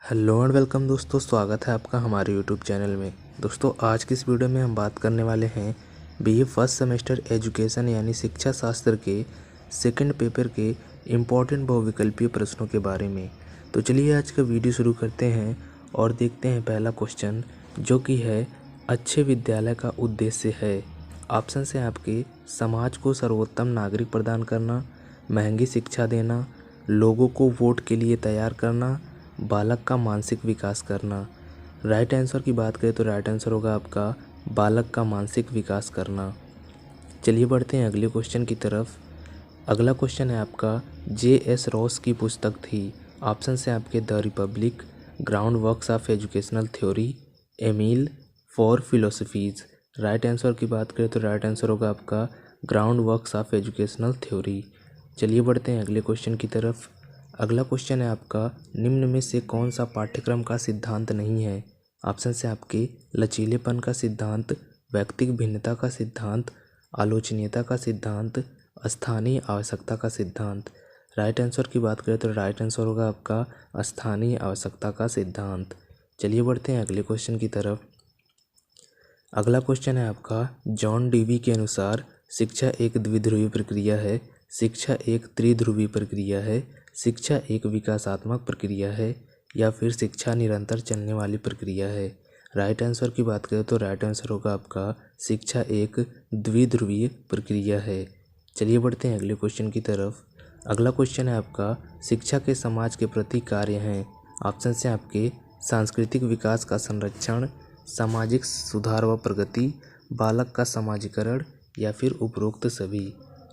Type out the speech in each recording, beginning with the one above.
Hello and welcome दोस्तों, स्वागत है आपका हमारे यूट्यूब चैनल में। दोस्तों आज की इस वीडियो में हम बात करने वाले हैं बीए फर्स्ट सेमेस्टर एजुकेशन यानी शिक्षा शास्त्र के सेकंड पेपर के इम्पॉर्टेंट बहुविकल्पीय प्रश्नों के बारे में। तो चलिए आज का वीडियो शुरू करते हैं और देखते हैं पहला क्वेश्चन, जो कि है अच्छे विद्यालय का उद्देश्य है। ऑप्शन है आपके समाज को सर्वोत्तम नागरिक प्रदान करना, महंगी शिक्षा देना, लोगों को वोट के लिए तैयार करना, बालक का मानसिक विकास करना। राइट आंसर की बात करें तो राइट आंसर होगा आपका बालक का मानसिक विकास करना। चलिए बढ़ते हैं अगले क्वेश्चन की तरफ। अगला क्वेश्चन है आपका J.S. रॉस की पुस्तक थी। ऑप्शन है आपके the Republic, ground works of educational theory, Emile, four philosophies. Right answer की बात करें तो राइट आंसर होगा आपका ground works of educational theory. चलिए बढ़ते हैं अगले क्वेश्चन की तरफ। अगला क्वेश्चन है आपका निम्न में से कौन सा पाठ्यक्रम का सिद्धांत नहीं है। ऑप्शन है आपके लचीलेपन का सिद्धांत, व्यक्तिगत भिन्नता का सिद्धांत, आलोचनीयता का सिद्धांत, स्थानीय आवश्यकता का सिद्धांत। राइट आंसर की बात करें तो राइट आंसर होगा आपका स्थानीय आवश्यकता का सिद्धांत। चलिए बढ़ते हैं अगले क्वेश्चन की तरफ। अगला क्वेश्चन है आपका जॉन डीवी के अनुसार शिक्षा एक द्विध्रुवीय प्रक्रिया है, शिक्षा एक त्रिध्रुवीय प्रक्रिया है, शिक्षा एक विकासात्मक प्रक्रिया है, या फिर शिक्षा निरंतर चलने वाली प्रक्रिया है। राइट आंसर की बात करें तो राइट आंसर होगा आपका शिक्षा एक द्विध्रुवीय प्रक्रिया है। चलिए बढ़ते हैं अगले क्वेश्चन की तरफ। अगला क्वेश्चन है आपका शिक्षा के समाज के प्रति कार्य हैं। ऑप्शन है आपके सांस्कृतिक विकास का संरक्षण, सामाजिक सुधार व प्रगति, बालक का समाजीकरण, या फिर उपरोक्त सभी।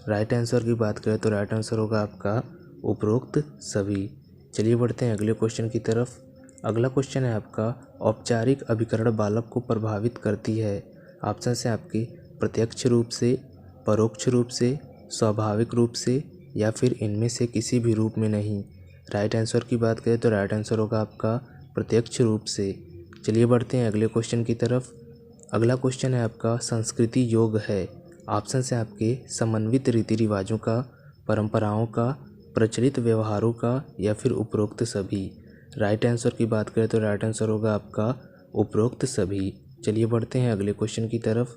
राइट आंसर की बात करें तो राइट आंसर होगा आपका उपरोक्त सभी। चलिए बढ़ते हैं अगले क्वेश्चन की तरफ। अगला क्वेश्चन है आपका औपचारिक अभिकरण बालक को प्रभावित करती है। ऑप्शन है आपके प्रत्यक्ष रूप से, परोक्ष रूप से, स्वाभाविक रूप से, या फिर इनमें से किसी भी रूप में नहीं। राइट आंसर की बात करें तो राइट आंसर होगा आपका प्रत्यक्ष रूप से। चलिए बढ़ते हैं अगले क्वेश्चन की तरफ। अगला क्वेश्चन है आपका संस्कृति योग है। ऑप्शन है आपके समन्वित रीति रिवाजों का, परंपराओं का, प्रचलित व्यवहारों का, या फिर उपरोक्त सभी। राइट आंसर की बात करें तो राइट आंसर होगा आपका उपरोक्त सभी। चलिए बढ़ते हैं अगले क्वेश्चन की तरफ।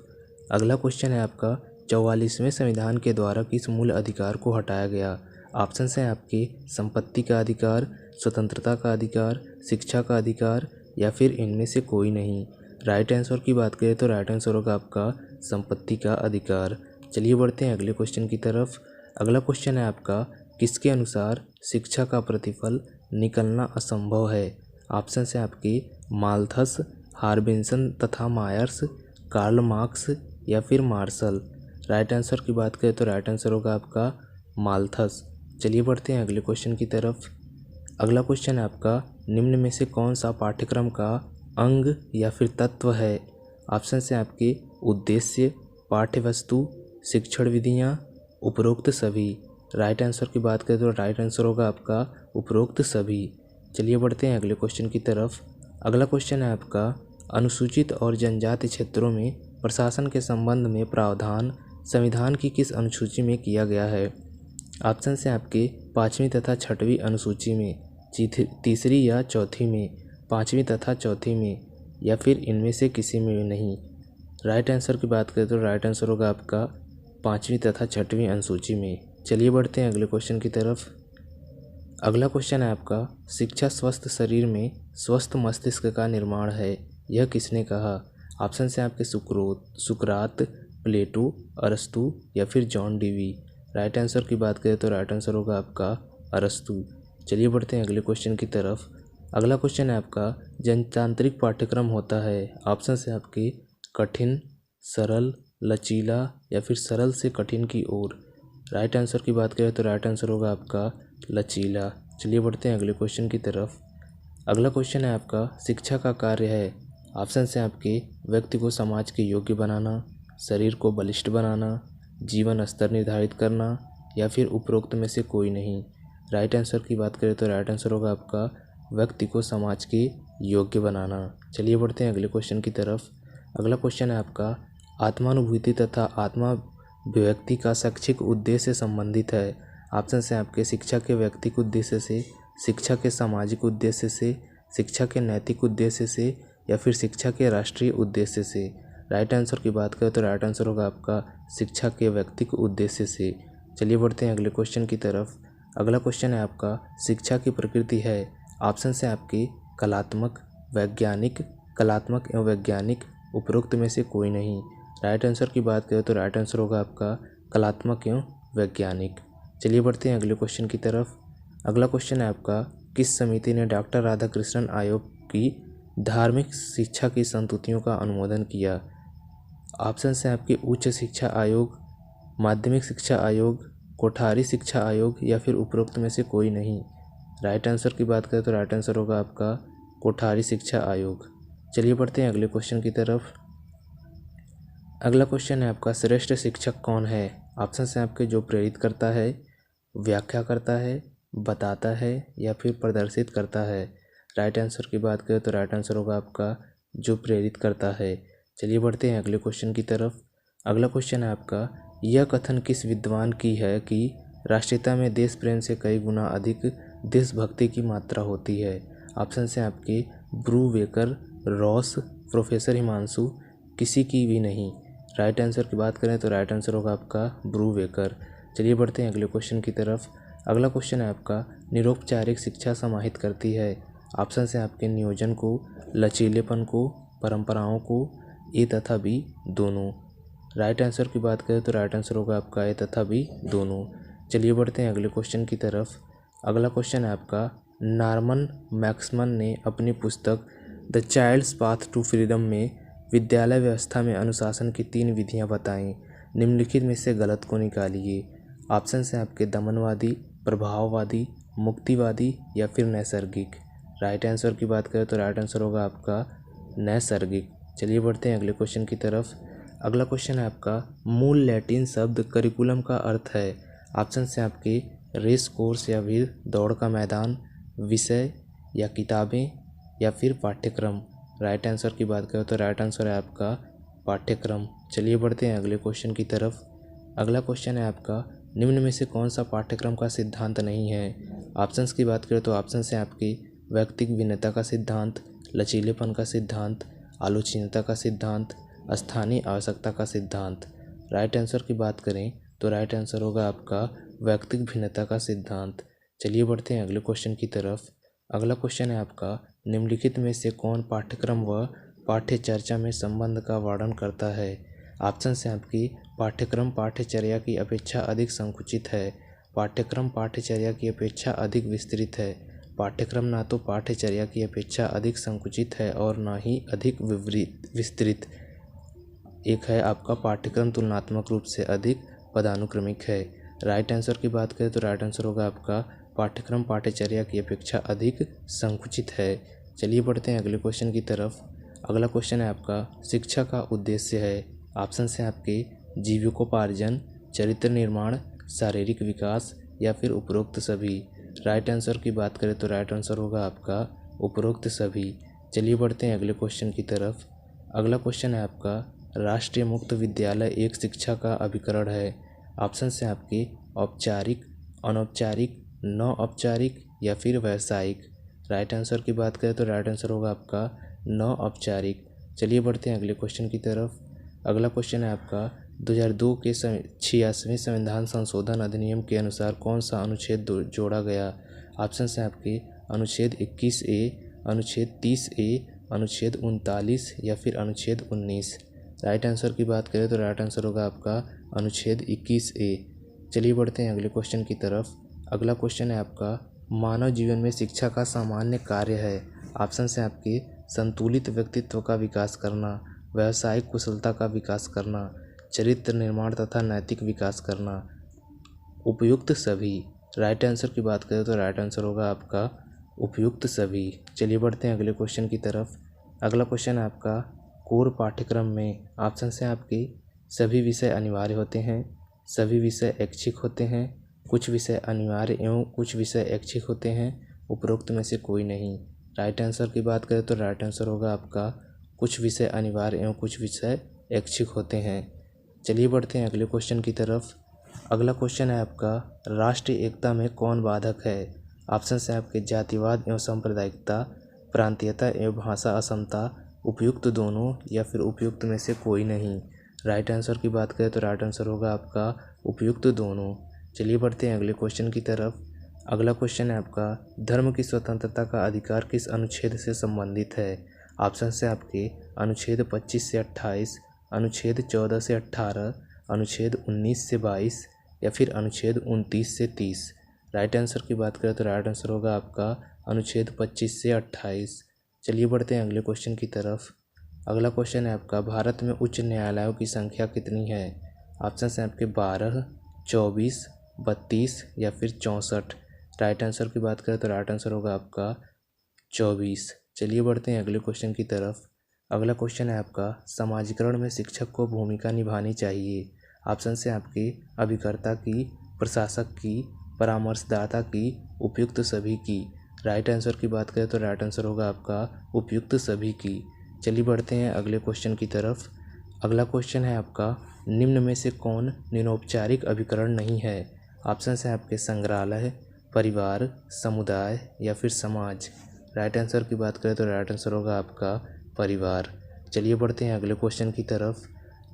अगला क्वेश्चन है आपका 44वें संविधान के द्वारा किस मूल अधिकार को हटाया गया। ऑप्शन है आपके संपत्ति का अधिकार, स्वतंत्रता का अधिकार, शिक्षा का अधिकार, या फिर इनमें से कोई नहीं। राइट आंसर की बात करें तो राइट आंसर होगा आपका संपत्ति का अधिकार। चलिए बढ़ते हैं अगले क्वेश्चन की तरफ। अगला क्वेश्चन है आपका किसके अनुसार शिक्षा का प्रतिफल निकलना असंभव है। ऑप्शन है आपके माल्थस, हार्बिन्सन तथा मायर्स, कार्ल मार्क्स, या फिर मार्शल। राइट आंसर की बात करें तो राइट आंसर होगा आपका माल्थस। चलिए बढ़ते हैं अगले क्वेश्चन की तरफ। अगला क्वेश्चन है आपका निम्न में से कौन सा पाठ्यक्रम का अंग या फिर तत्व है। ऑप्शन है आपके उद्देश्य, पाठ्यवस्तु, शिक्षण विधियाँ, उपरोक्त सभी। राइट आंसर की बात करें तो राइट आंसर होगा आपका उपरोक्त सभी। चलिए बढ़ते हैं अगले क्वेश्चन की तरफ। अगला क्वेश्चन है आपका अनुसूचित और जनजाति क्षेत्रों में प्रशासन के संबंध में प्रावधान संविधान की किस अनुसूची में किया गया है। ऑप्शन है आपके 5वीं तथा 6वीं अनुसूची में, तीसरी या चौथी में, 5वीं तथा चौथी में, या फिर इनमें से किसी में नहीं। राइट आंसर की बात करें तो राइट आंसर होगा आपका 5वीं तथा 6वीं अनुसूची में। चलिए बढ़ते हैं अगले क्वेश्चन की तरफ। अगला क्वेश्चन है आपका शिक्षा स्वस्थ शरीर में स्वस्थ मस्तिष्क का निर्माण है, यह किसने कहा। ऑप्शन है आपके सुकरात, प्लेटो, अरस्तु, या फिर जॉन डीवी। राइट आंसर की बात करें तो राइट आंसर होगा आपका अरस्तु। चलिए बढ़ते हैं अगले क्वेश्चन की तरफ। अगला क्वेश्चन है आपका जनतांत्रिक पाठ्यक्रम होता है। ऑप्शन है आपके कठिन, सरल, लचीला, या फिर सरल से कठिन की ओर। राइट आंसर की बात करें तो राइट आंसर होगा आपका लचीला। चलिए बढ़ते हैं अगले क्वेश्चन की तरफ। अगला क्वेश्चन है आपका शिक्षा का कार्य है। ऑप्शन है आपके व्यक्ति को समाज के योग्य बनाना, शरीर को बलिष्ठ बनाना, जीवन स्तर निर्धारित करना, या फिर उपरोक्त में से कोई नहीं। राइट आंसर की बात करें तो राइट आंसर होगा आपका व्यक्ति को समाज के योग्य बनाना। चलिए बढ़ते हैं अगले क्वेश्चन की तरफ। अगला क्वेश्चन है आपका आत्मानुभूति तथा आत्मा व्यक्ति का शैक्षिक उद्देश्य से संबंधित है। ऑप्शन है आपके शिक्षा के व्यक्तिगत उद्देश्य से, शिक्षा के सामाजिक उद्देश्य से, शिक्षा के नैतिक उद्देश्य से या फिर शिक्षा के राष्ट्रीय उद्देश्य से। राइट आंसर की बात करें तो राइट आंसर होगा आपका शिक्षा के व्यक्तिगत उद्देश्य से। चलिए बढ़ते हैं अगले क्वेश्चन की तरफ। अगला क्वेश्चन है आपका शिक्षा की प्रकृति है। ऑप्शन है आपके कलात्मक, वैज्ञानिक, कलात्मक एवं वैज्ञानिक, उपरोक्त में से कोई नहीं। राइट आंसर की बात करें तो राइट आंसर होगा आपका कलात्मक एवं वैज्ञानिक। चलिए बढ़ते हैं अगले क्वेश्चन की तरफ। अगला क्वेश्चन है आपका किस समिति ने डॉक्टर राधाकृष्णन आयोग की धार्मिक शिक्षा की संस्तुतियों का अनुमोदन किया। ऑप्शन है आपके उच्च शिक्षा आयोग, माध्यमिक शिक्षा आयोग, कोठारी शिक्षा आयोग या फिर उपरोक्त में से कोई नहीं। राइट आंसर की बात करें तो राइट आंसर होगा आपका कोठारी शिक्षा आयोग। चलिए बढ़ते हैं अगले क्वेश्चन की तरफ। अगला क्वेश्चन है आपका श्रेष्ठ शिक्षक कौन है। ऑप्शन है आपके जो प्रेरित करता है, व्याख्या करता है, बताता है या फिर प्रदर्शित करता है। राइट आंसर की बात करें तो राइट आंसर होगा आपका जो प्रेरित करता है। चलिए बढ़ते हैं अगले क्वेश्चन की तरफ। अगला क्वेश्चन है आपका यह कथन किस विद्वान की है कि राष्ट्रीयता में देश प्रेम से कई गुना अधिक देशभक्ति की मात्रा होती है। ऑप्शन है आपके ब्रूवेकर, रॉस, प्रोफेसर हिमांशु, किसी की भी नहीं। राइट आंसर की बात करें तो राइट आंसर होगा आपका ब्रूवेकर। चलिए बढ़ते हैं अगले क्वेश्चन की तरफ। अगला क्वेश्चन है आपका निरौपचारिक शिक्षा समाहित करती है। ऑप्शन है आपके नियोजन को, लचीलेपन को, परंपराओं को, ए तथा बी दोनों। राइट आंसर की बात करें तो राइट आंसर होगा आपका ए तथा बी दोनों। चलिए बढ़ते हैं अगले क्वेश्चन की तरफ। अगला क्वेश्चन है आपका नॉर्मन मैक्समन ने अपनी पुस्तक the child's path to freedom में विद्यालय व्यवस्था में अनुशासन की 3 विधियां बताएं। निम्नलिखित में से गलत को निकालिए। ऑप्शन है आपके दमनवादी, प्रभाववादी, मुक्तिवादी या फिर नैसर्गिक। राइट आंसर की बात करें तो राइट आंसर होगा आपका नैसर्गिक। चलिए बढ़ते हैं अगले क्वेश्चन की तरफ। अगला क्वेश्चन है आपका मूल लैटिन शब्द करिकुलम का अर्थ है। ऑप्शन है आपके रेस कोर्स या फिर दौड़ का मैदान, विषय या किताबें या फिर पाठ्यक्रम। राइट आंसर की बात करें तो राइट आंसर है आपका पाठ्यक्रम। चलिए बढ़ते हैं अगले क्वेश्चन की तरफ। अगला क्वेश्चन है आपका निम्न में से कौन सा पाठ्यक्रम का सिद्धांत नहीं है। ऑप्शंस की बात करें तो ऑप्शन है आपकी व्यक्तिगत भिन्नता का सिद्धांत, लचीलेपन का सिद्धांत, आलोचनीयता का सिद्धांत, स्थानीय आवश्यकता का सिद्धांत। राइट आंसर की बात करें तो राइट आंसर होगा आपका व्यक्तिगत भिन्नता का सिद्धांत। चलिए बढ़ते हैं अगले क्वेश्चन की तरफ। अगला क्वेश्चन है आपका निम्नलिखित में से कौन पाठ्यक्रम व पाठ्यचर्या में संबंध का वर्णन करता है। ऑप्शन है आपकी पाठ्यक्रम पाठ्यचर्या की अपेक्षा अधिक संकुचित है, पाठ्यक्रम पाठ्यचर्या की अपेक्षा अधिक विस्तृत है, पाठ्यक्रम ना तो पाठ्यचर्या की अपेक्षा अधिक संकुचित है और ना ही अधिक विस्तृत। एक है आपका पाठ्यक्रम तुलनात्मक रूप से अधिक पदानुक्रमिक है। राइट आंसर की बात करें तो राइट आंसर होगा आपका पाठ्यक्रम पाठ्यचर्या की अपेक्षा अधिक संकुचित है। चलिए बढ़ते हैं अगले क्वेश्चन की तरफ। अगला क्वेश्चन है आपका शिक्षा का उद्देश्य है। ऑप्शन है आपके जीविकोपार्जन, चरित्र निर्माण, शारीरिक विकास या फिर उपरोक्त सभी। राइट आंसर की बात करें तो राइट आंसर होगा आपका उपरोक्त सभी। चलिए बढ़ते हैं अगले क्वेश्चन की तरफ। अगला क्वेश्चन है आपका राष्ट्रीय मुक्त विद्यालय एक शिक्षा का अभिकरण है। ऑप्शन है आपके औपचारिक, अनौपचारिक, नौ औपचारिक या फिर व्यावसायिक। राइट आंसर की बात करें तो राइट आंसर होगा आपका नौ औपचारिक। चलिए बढ़ते हैं अगले क्वेश्चन की तरफ। अगला क्वेश्चन है आपका 2002 के 86वें संविधान संशोधन अधिनियम के अनुसार कौन सा अनुच्छेद जोड़ा गया। ऑप्शन है आपके अनुच्छेद 21A, अनुच्छेद 30A, अनुच्छेद 39 या फिर अनुच्छेद 19। राइट आंसर की बात करें तो राइट आंसर होगा आपका अनुच्छेद 21A। चलिए बढ़ते हैं अगले क्वेश्चन की तरफ। अगला क्वेश्चन है आपका मानव जीवन में शिक्षा का सामान्य कार्य है। ऑप्शन है आपके संतुलित व्यक्तित्व का विकास करना, व्यावसायिक कुशलता का विकास करना, चरित्र निर्माण तथा नैतिक विकास करना, उपयुक्त सभी। राइट आंसर की बात करें तो राइट आंसर होगा आपका उपयुक्त सभी। चलिए बढ़ते हैं अगले क्वेश्चन की तरफ। अगला क्वेश्चन है आपका कोर पाठ्यक्रम में ऑप्शन है आपके सभी विषय अनिवार्य होते हैं, सभी विषय ऐच्छिक होते हैं, कुछ विषय अनिवार्य एवं कुछ विषय ऐच्छिक होते हैं, उपरोक्त में से कोई नहीं। राइट आंसर की बात करें तो राइट आंसर होगा आपका कुछ विषय अनिवार्य एवं कुछ विषय ऐच्छिक होते हैं। चलिए बढ़ते हैं अगले क्वेश्चन की तरफ। अगला क्वेश्चन है आपका राष्ट्रीय एकता में कौन बाधक है। ऑप्शन है आपके जातिवाद एवं सांप्रदायिकता, प्रांतीयता एवं भाषा असमता, उपयुक्त दोनों या फिर उपयुक्त में से कोई नहीं। राइट आंसर की बात करें तो राइट आंसर होगा आपका उपयुक्त दोनों। चलिए बढ़ते हैं अगले क्वेश्चन की तरफ। अगला क्वेश्चन है आपका, धर्म की स्वतंत्रता का अधिकार किस अनुच्छेद से संबंधित है? ऑप्शन है आपके अनुच्छेद 25 से 28, अनुच्छेद 14 से 18, अनुच्छेद 19 से 22 या फिर अनुच्छेद 29 से 30। राइट आंसर की बात करें तो राइट आंसर होगा आपका अनुच्छेद 25 से 28। चलिए बढ़ते हैं अगले क्वेश्चन की तरफ। अगला क्वेश्चन है आपका, भारत में उच्च न्यायालयों की संख्या कितनी है? ऑप्शन है आपके 12, 24, 32 या फिर 64। राइट आंसर की बात करें तो राइट आंसर होगा आपका 24। चलिए बढ़ते हैं अगले क्वेश्चन की तरफ। अगला क्वेश्चन है आपका, समाजीकरण में शिक्षक को भूमिका निभानी चाहिए। ऑप्शन से आपके अभिकर्ता की, प्रशासक की, परामर्शदाता की, उपयुक्त सभी की। राइट आंसर की बात करें तो राइट आंसर होगा आपका उपयुक्त सभी की। चलिए बढ़ते हैं अगले क्वेश्चन की तरफ। अगला क्वेश्चन है आपका, निम्न में से कौन निरौपचारिक अभिकरण नहीं है? ऑप्शन है आपके संग्रहालय, परिवार, समुदाय या फिर समाज। राइट आंसर की बात करें तो राइट आंसर होगा आपका परिवार। चलिए बढ़ते हैं अगले क्वेश्चन की तरफ।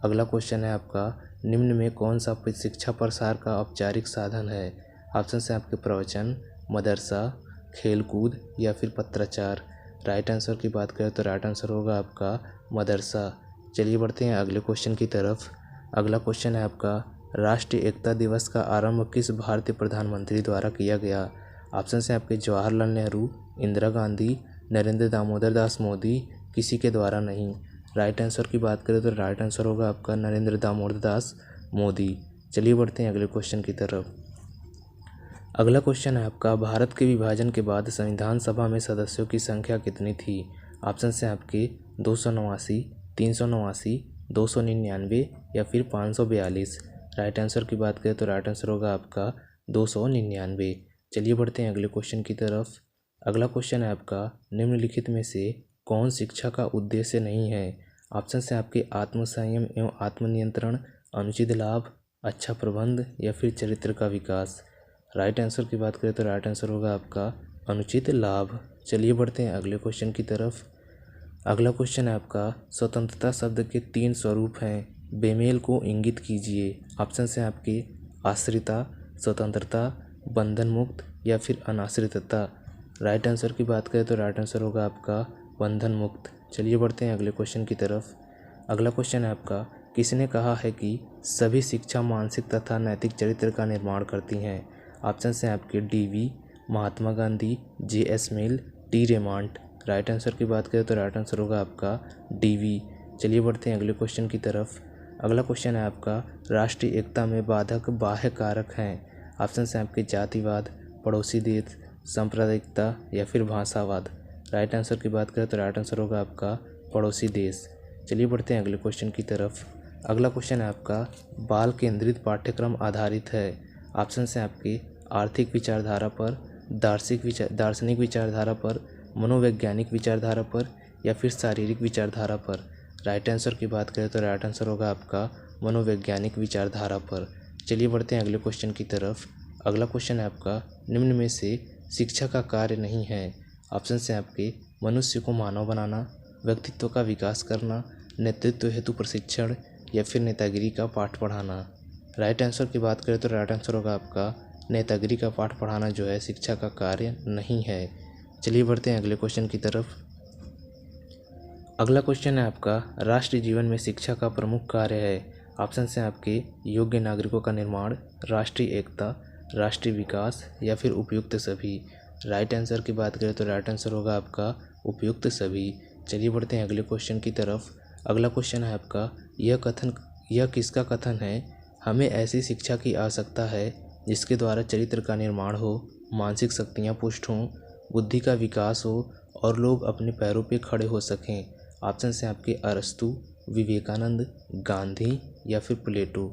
अगला क्वेश्चन है आपका, निम्न में कौन सा शिक्षा प्रसार का औपचारिक साधन है? ऑप्शन है आपके प्रवचन, मदरसा, खेलकूद या फिर पत्राचार। राइट आंसर की बात करें तो राइट आंसर होगा आपका मदरसा। चलिए बढ़ते हैं अगले क्वेश्चन की तरफ। अगला क्वेश्चन है आपका, राष्ट्रीय एकता दिवस का आरंभ किस भारतीय प्रधानमंत्री द्वारा किया गया? ऑप्शन है आपके जवाहरलाल नेहरू, इंदिरा गांधी, नरेंद्र दामोदर दास मोदी, किसी के द्वारा नहीं। राइट आंसर की बात करें तो राइट आंसर होगा आपका नरेंद्र दामोदर दास मोदी। चलिए बढ़ते हैं अगले क्वेश्चन की तरफ। अगला क्वेश्चन है आपका, भारत के विभाजन के बाद संविधान सभा में सदस्यों की संख्या कितनी थी? ऑप्शन है आपके 289, 389, 299 या फिर 542। राइट आंसर की बात करें तो राइट आंसर होगा आपका 299। चलिए बढ़ते हैं अगले क्वेश्चन की तरफ। अगला क्वेश्चन है आपका, निम्नलिखित में से कौन शिक्षा का उद्देश्य नहीं है? ऑप्शन है आपके आत्मसंयम एवं आत्मनियंत्रण, अनुचित लाभ, अच्छा प्रबंध या फिर चरित्र का विकास। राइट आंसर की बात करें तो राइट आंसर होगा आपका अनुचित लाभ। चलिए बढ़ते हैं अगले क्वेश्चन की तरफ। अगला क्वेश्चन है आपका, स्वतंत्रता शब्द के 3 स्वरूप हैं, बेमेल को इंगित कीजिए। ऑप्शन है आपके आश्रिता, स्वतंत्रता, बंधन मुक्त या फिर अनाश्रितता। राइट आंसर की बात करें तो राइट आंसर होगा आपका बंधन मुक्त। चलिए बढ़ते हैं अगले क्वेश्चन की तरफ। अगला क्वेश्चन है आपका, किसने कहा है कि सभी शिक्षा मानसिक तथा नैतिक चरित्र का निर्माण करती हैं? ऑप्शन हैं आपके डीवी, महात्मा गांधी, जे.एस. मिल, टी. रेमांड। राइट आंसर की बात करें तो राइट आंसर होगा आपका डीवी। चलिए बढ़ते हैं अगले क्वेश्चन की तरफ। अगला क्वेश्चन है आपका, राष्ट्रीय एकता में बाधक बाह्य कारक हैं। ऑप्शन हैं आपके जातिवाद, पड़ोसी देश, सांप्रदायिकता या फिर भाषावाद। राइट आंसर की बात करें तो राइट आंसर होगा आपका पड़ोसी देश। चलिए बढ़ते हैं अगले क्वेश्चन की तरफ। अगला क्वेश्चन है आपका, बाल केंद्रित पाठ्यक्रम आधारित है। ऑप्शन हैं आपके आर्थिक विचारधारा पर, दार्शनिक विचारधारा पर, मनोवैज्ञानिक विचारधारा पर या फिर शारीरिक विचारधारा पर। राइट आंसर की बात करें तो राइट आंसर होगा आपका मनोवैज्ञानिक विचारधारा पर। चलिए बढ़ते हैं अगले क्वेश्चन की तरफ। अगला क्वेश्चन है आपका, निम्न में से शिक्षा का कार्य नहीं है। ऑप्शन हैं आपके मनुष्य को मानव बनाना, व्यक्तित्व का विकास करना, नेतृत्व हेतु प्रशिक्षण या फिर नेतागिरी का पाठ पढ़ाना। राइट आंसर की बात करें तो राइट आंसर होगा आपका नेतागिरी का पाठ पढ़ाना जो है शिक्षा का कार्य नहीं है। चलिए बढ़ते हैं अगले क्वेश्चन की तरफ। अगला क्वेश्चन है आपका, राष्ट्रीय जीवन में शिक्षा का प्रमुख कार्य है। ऑप्शन हैं आपके योग्य नागरिकों का निर्माण, राष्ट्रीय एकता, राष्ट्रीय विकास या फिर उपयुक्त सभी। राइट आंसर की बात करें तो राइट आंसर होगा आपका उपयुक्त सभी। चलिए बढ़ते हैं अगले क्वेश्चन की तरफ। अगला क्वेश्चन है आपका, यह किसका कथन है? हमें ऐसी शिक्षा की आवश्यकता है जिसके द्वारा चरित्र का निर्माण हो, मानसिक शक्तियाँ पुष्ट हों, बुद्धि का विकास हो और लोग अपने पैरों पर खड़े हो सकें। ऑप्शन हैं आपके अरस्तु, विवेकानंद, गांधी या फिर प्लेटो।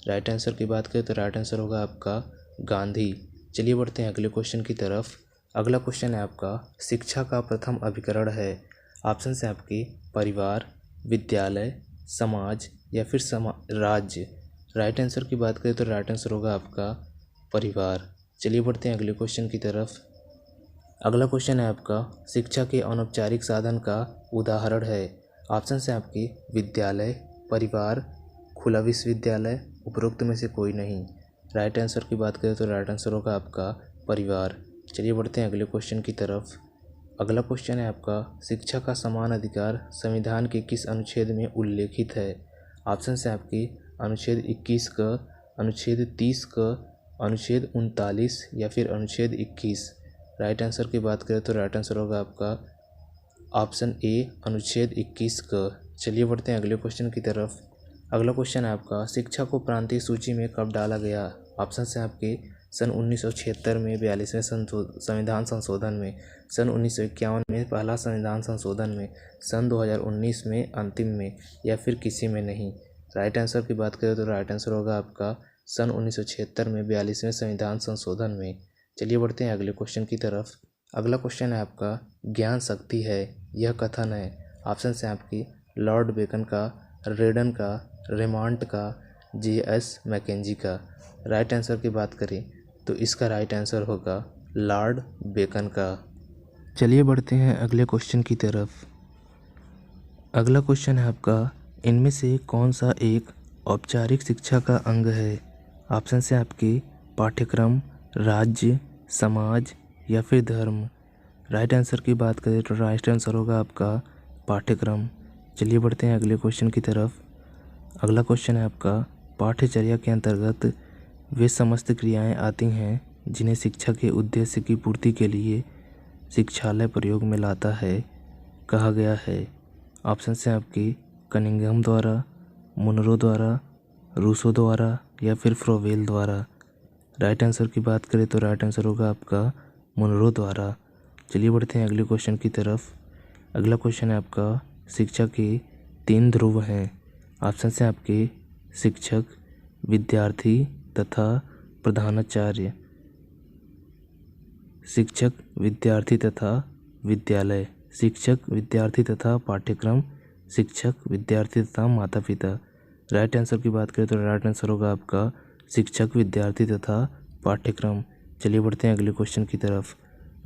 राइट आंसर की बात करें तो राइट आंसर होगा आपका गांधी। चलिए बढ़ते हैं अगले क्वेश्चन की तरफ। अगला क्वेश्चन है आपका, शिक्षा का प्रथम अभिकरण है। ऑप्शन हैं आपके परिवार, विद्यालय, समाज या फिर राज्य। राइट आंसर की बात करें तो राइट आंसर होगा आपका परिवार। चलिए बढ़ते हैं अगले क्वेश्चन की तरफ। अगला क्वेश्चन है आपका शिक्षा के अनौपचारिक साधन का उदाहरण है। ऑप्शन है आपकी विद्यालय, परिवार, खुला विश्वविद्यालय, उपरोक्त में से कोई नहीं। राइट आंसर की बात करें तो राइट आंसर होगा आपका परिवार। चलिए बढ़ते हैं अगले क्वेश्चन की तरफ। अगला क्वेश्चन है आपका शिक्षा का समान अधिकार संविधान के किस अनुच्छेद में उल्लेखित है। ऑप्शन है आपकी अनुच्छेद 21 का, अनुच्छेद 30 का, अनुच्छेद 39 या फिर अनुच्छेद 21। राइट आंसर की बात करें तो राइट आंसर होगा आपका ऑप्शन ए अनुच्छेद 21 का। चलिए बढ़ते हैं अगले क्वेश्चन की तरफ। अगला क्वेश्चन है आपका शिक्षा को प्रांतीय सूची में कब डाला गया। ऑप्शन है आपके सन 1976 में 42वें संविधान संशोधन में, सन 1951 में पहला संविधान संशोधन में, सन 2019 में अंतिम में, या फिर किसी में नहीं। राइट आंसर की बात करें तो राइट आंसर होगा आपका सन 1976 में 42वें संविधान संशोधन में। चलिए बढ़ते हैं अगले क्वेश्चन की तरफ। अगला क्वेश्चन है आपका ज्ञान शक्ति है यह कथन है। ऑप्शन है आपकी लॉर्ड बेकन का, रेडन का, रेमॉन्ट का, J.S. मैकेंजी का। राइट आंसर की बात करें तो इसका राइट आंसर होगा लॉर्ड बेकन का। चलिए बढ़ते हैं अगले क्वेश्चन की तरफ। अगला क्वेश्चन है आपका इनमें से कौन सा एक औपचारिक शिक्षा का अंग है। ऑप्शन है आपके पाठ्यक्रम, राज्य, समाज या फिर धर्म। राइट आंसर की बात करें तो राइट आंसर होगा आपका पाठ्यक्रम। चलिए बढ़ते हैं अगले क्वेश्चन की तरफ। अगला क्वेश्चन है आपका पाठ्यचर्या के अंतर्गत वे समस्त क्रियाएं आती हैं जिन्हें शिक्षा के उद्देश्य की पूर्ति के लिए शिक्षालय प्रयोग में लाता है कहा गया है। ऑप्शन है आपकी कनिंघम द्वारा, मुनरो द्वारा, रूसो द्वारा या फिर फ्रोवेल द्वारा। राइट आंसर की बात करें तो राइट आंसर होगा आपका मुनरो द्वारा। चलिए बढ़ते हैं अगले क्वेश्चन की तरफ। अगला क्वेश्चन है आपका शिक्षा के 3 ध्रुव हैं। ऑप्शन है आपके शिक्षक, विद्यार्थी तथा प्रधानाचार्य। शिक्षक, विद्यार्थी तथा विद्यालय, शिक्षक, विद्यार्थी तथा पाठ्यक्रम, शिक्षक, विद्यार्थी तथा माता पिता। राइट आंसर की बात करें तो राइट आंसर होगा आपका शिक्षक, विद्यार्थी तथा पाठ्यक्रम। चलिए बढ़ते हैं अगले क्वेश्चन की तरफ।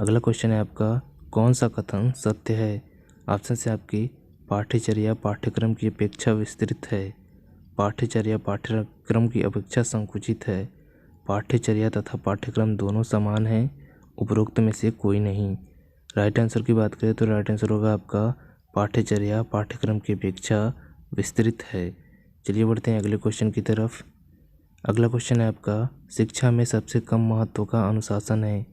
अगला क्वेश्चन है आपका कौन सा कथन सत्य है। ऑप्शन है आपकी पाठ्यचर्या पाठ्यक्रम की अपेक्षा विस्तृत है, पाठ्यचर्या पाठ्यक्रम की अपेक्षा संकुचित है, पाठ्यचर्या तथा पाठ्यक्रम दोनों समान हैं, उपरोक्त में से कोई नहीं। राइट आंसर की बात करें तो राइट आंसर होगा आपका पाठ्यचर्या पाठ्यक्रम की अपेक्षा विस्तृत है। चलिए बढ़ते हैं अगले क्वेश्चन की तरफ। अगला क्वेश्चन है आपका शिक्षा में सबसे कम महत्व का अनुशासन है।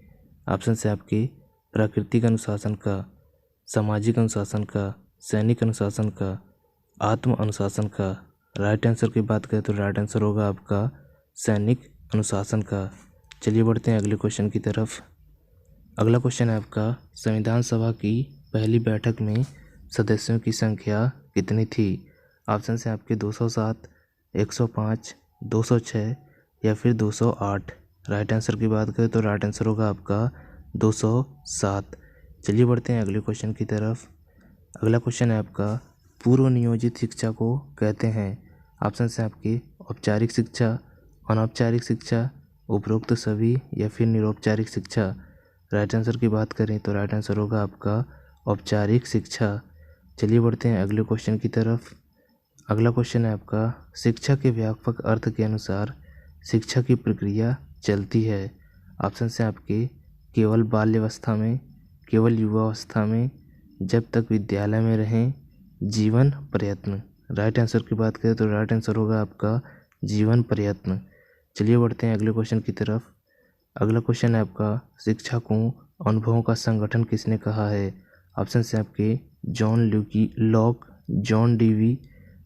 ऑप्शन है आपकी प्राकृतिक अनुशासन का, सामाजिक अनुशासन का, सैनिक अनुशासन का, आत्म अनुशासन का। राइट आंसर की बात करें तो राइट आंसर होगा आपका सैनिक अनुशासन का। चलिए बढ़ते हैं अगले क्वेश्चन की तरफ। अगला क्वेश्चन है आपका संविधान सभा की पहली बैठक में सदस्यों की संख्या कितनी थी। ऑप्शन है आपके 207, 105, 206 या फिर 208। राइट आंसर की बात करें तो राइट आंसर होगा आपका 207। चलिए बढ़ते हैं अगले क्वेश्चन की तरफ। अगला क्वेश्चन है आपका पूर्व नियोजित शिक्षा को कहते हैं। ऑप्शन है आपकी औपचारिक शिक्षा, अनौपचारिक शिक्षा, उपरोक्त सभी या फिर निरौपचारिक शिक्षा। राइट आंसर की बात करें तो राइट आंसर होगा आपका औपचारिक शिक्षा। चलिए बढ़ते हैं अगले क्वेश्चन की तरफ। अगला क्वेश्चन है आपका शिक्षा के व्यापक अर्थ के अनुसार शिक्षा की प्रक्रिया चलती है। ऑप्शन है आपके केवल बाल्यावस्था में, केवल युवावस्था में, जब तक विद्यालय में रहें, जीवन प्रयत्न। राइट आंसर की बात करें तो राइट आंसर होगा आपका जीवन प्रयत्न। चलिए बढ़ते हैं अगले क्वेश्चन की तरफ। अगला क्वेश्चन है आपका शिक्षा को अनुभवों का संगठन किसने कहा है। ऑप्शन है आपके John Locke, John Dewey,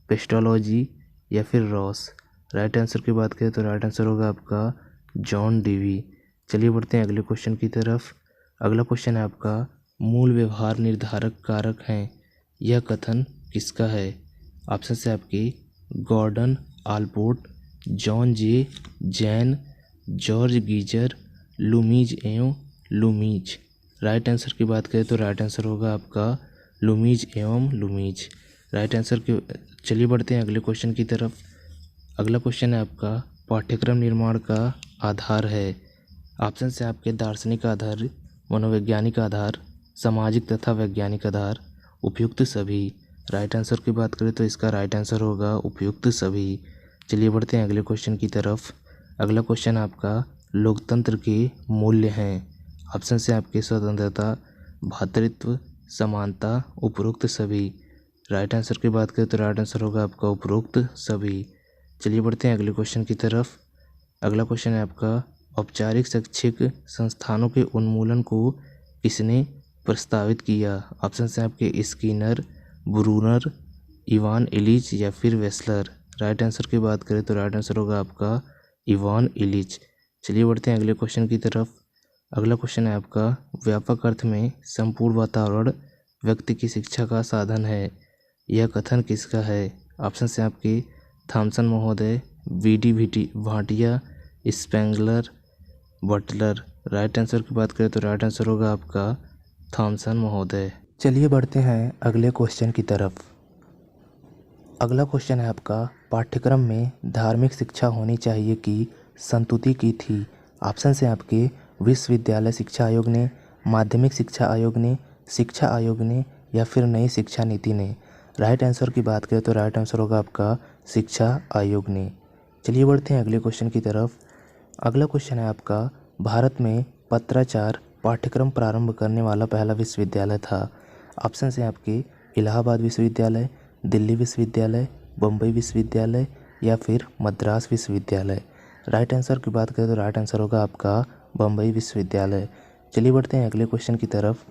pestology या फिर रॉस। राइट आंसर की बात करें तो राइट आंसर होगा आपका जॉन डीवी। चलिए बढ़ते हैं अगले क्वेश्चन की तरफ। अगला क्वेश्चन है आपका मूल व्यवहार निर्धारक कारक हैं यह कथन किसका है। ऑप्शन है आपके गॉर्डन आलपोर्ट, जॉन जे जैन, जॉर्ज गीजर, लुमीज एवं लुमीज। राइट आंसर की बात करें तो राइट आंसर होगा आपका लुमीज एवं लुमीज। राइट आंसर के चलिए बढ़ते हैं अगले क्वेश्चन की तरफ। अगला क्वेश्चन है आपका पाठ्यक्रम निर्माण का आधार है। ऑप्शन है आपके दार्शनिक आधार, मनोवैज्ञानिक आधार, सामाजिक तथा वैज्ञानिक आधार, उपयुक्त सभी। राइट आंसर की बात करें तो इसका राइट आंसर होगा उपयुक्त सभी। चलिए बढ़ते हैं अगले क्वेश्चन की तरफ। अगला क्वेश्चन आपका लोकतंत्र के मूल्य हैं। ऑप्शन से आपके स्वतंत्रता, भ्रातृत्व, समानता, उपरोक्त सभी। राइट आंसर की बात करें तो राइट आंसर होगा आपका उपरोक्त सभी। चलिए बढ़ते हैं अगले क्वेश्चन की तरफ। अगला क्वेश्चन है आपका औपचारिक शैक्षिक संस्थानों के उन्मूलन को किसने प्रस्तावित किया। ऑप्शन से आपके स्किनर, ब्रूनर, इवान इलिच या फिर वेस्लर। राइट आंसर की बात करें तो राइट आंसर होगा आपका इवान इलिच। चलिए बढ़ते हैं अगले क्वेश्चन की तरफ। अगला क्वेश्चन है आपका व्यापक अर्थ में संपूर्ण वातावरण व्यक्ति की शिक्षा का साधन है, यह कथन किसका है। ऑप्शन से आपके थॉमसन महोदय, V D. Bhatia, Spengler, Butler. Right answer की बात करें तो राइट आंसर होगा आपका थॉमसन महोदय। चलिए बढ़ते हैं अगले क्वेश्चन की तरफ। अगला क्वेश्चन है आपका पाठ्यक्रम में धार्मिक शिक्षा होनी चाहिए की संतुति की थी। ऑप्शन से आपके विश्वविद्यालय शिक्षा आयोग ने, माध्यमिक शिक्षा आयोग ने, शिक्षा आयोग ने या फिर नई शिक्षा नीति ने। राइट आंसर की बात करें तो राइट आंसर होगा आपका शिक्षा आयोग ने। चलिए बढ़ते हैं अगले क्वेश्चन की तरफ। अगला क्वेश्चन है आपका भारत में पत्राचार पाठ्यक्रम प्रारंभ करने वाला पहला विश्वविद्यालय था। ऑप्शन से आपके इलाहाबाद विश्वविद्यालय, दिल्ली विश्वविद्यालय, बम्बई विश्वविद्यालय या फिर मद्रास विश्वविद्यालय। राइट आंसर की बात करें तो राइट आंसर होगा आपका बम्बई विश्वविद्यालय। चलिए बढ़ते हैं अगले क्वेश्चन की तरफ।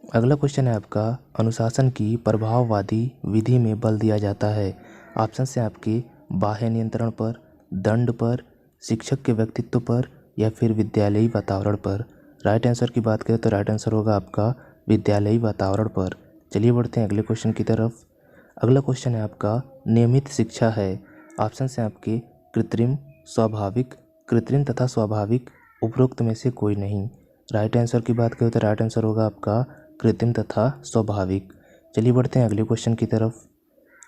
अगला क्वेश्चन है आपका अनुशासन की प्रभाववादी विधि में बल दिया जाता है। ऑप्शन से आपके बाह्य नियंत्रण पर, दंड पर, शिक्षक के व्यक्तित्व पर या फिर विद्यालयी वातावरण पर। राइट आंसर की बात करें तो राइट आंसर होगा आपका विद्यालयी वातावरण पर। चलिए बढ़ते हैं अगले क्वेश्चन की तरफ। अगला क्वेश्चन है आपका नियमित शिक्षा है। ऑप्शन से आपके कृत्रिम, स्वाभाविक, कृत्रिम तथा स्वाभाविक, उपरोक्त में से कोई नहीं। राइट आंसर की बात करें तो राइट आंसर होगा आपका कृत्रिम तथा स्वाभाविक। चलिए बढ़ते हैं अगले क्वेश्चन की तरफ।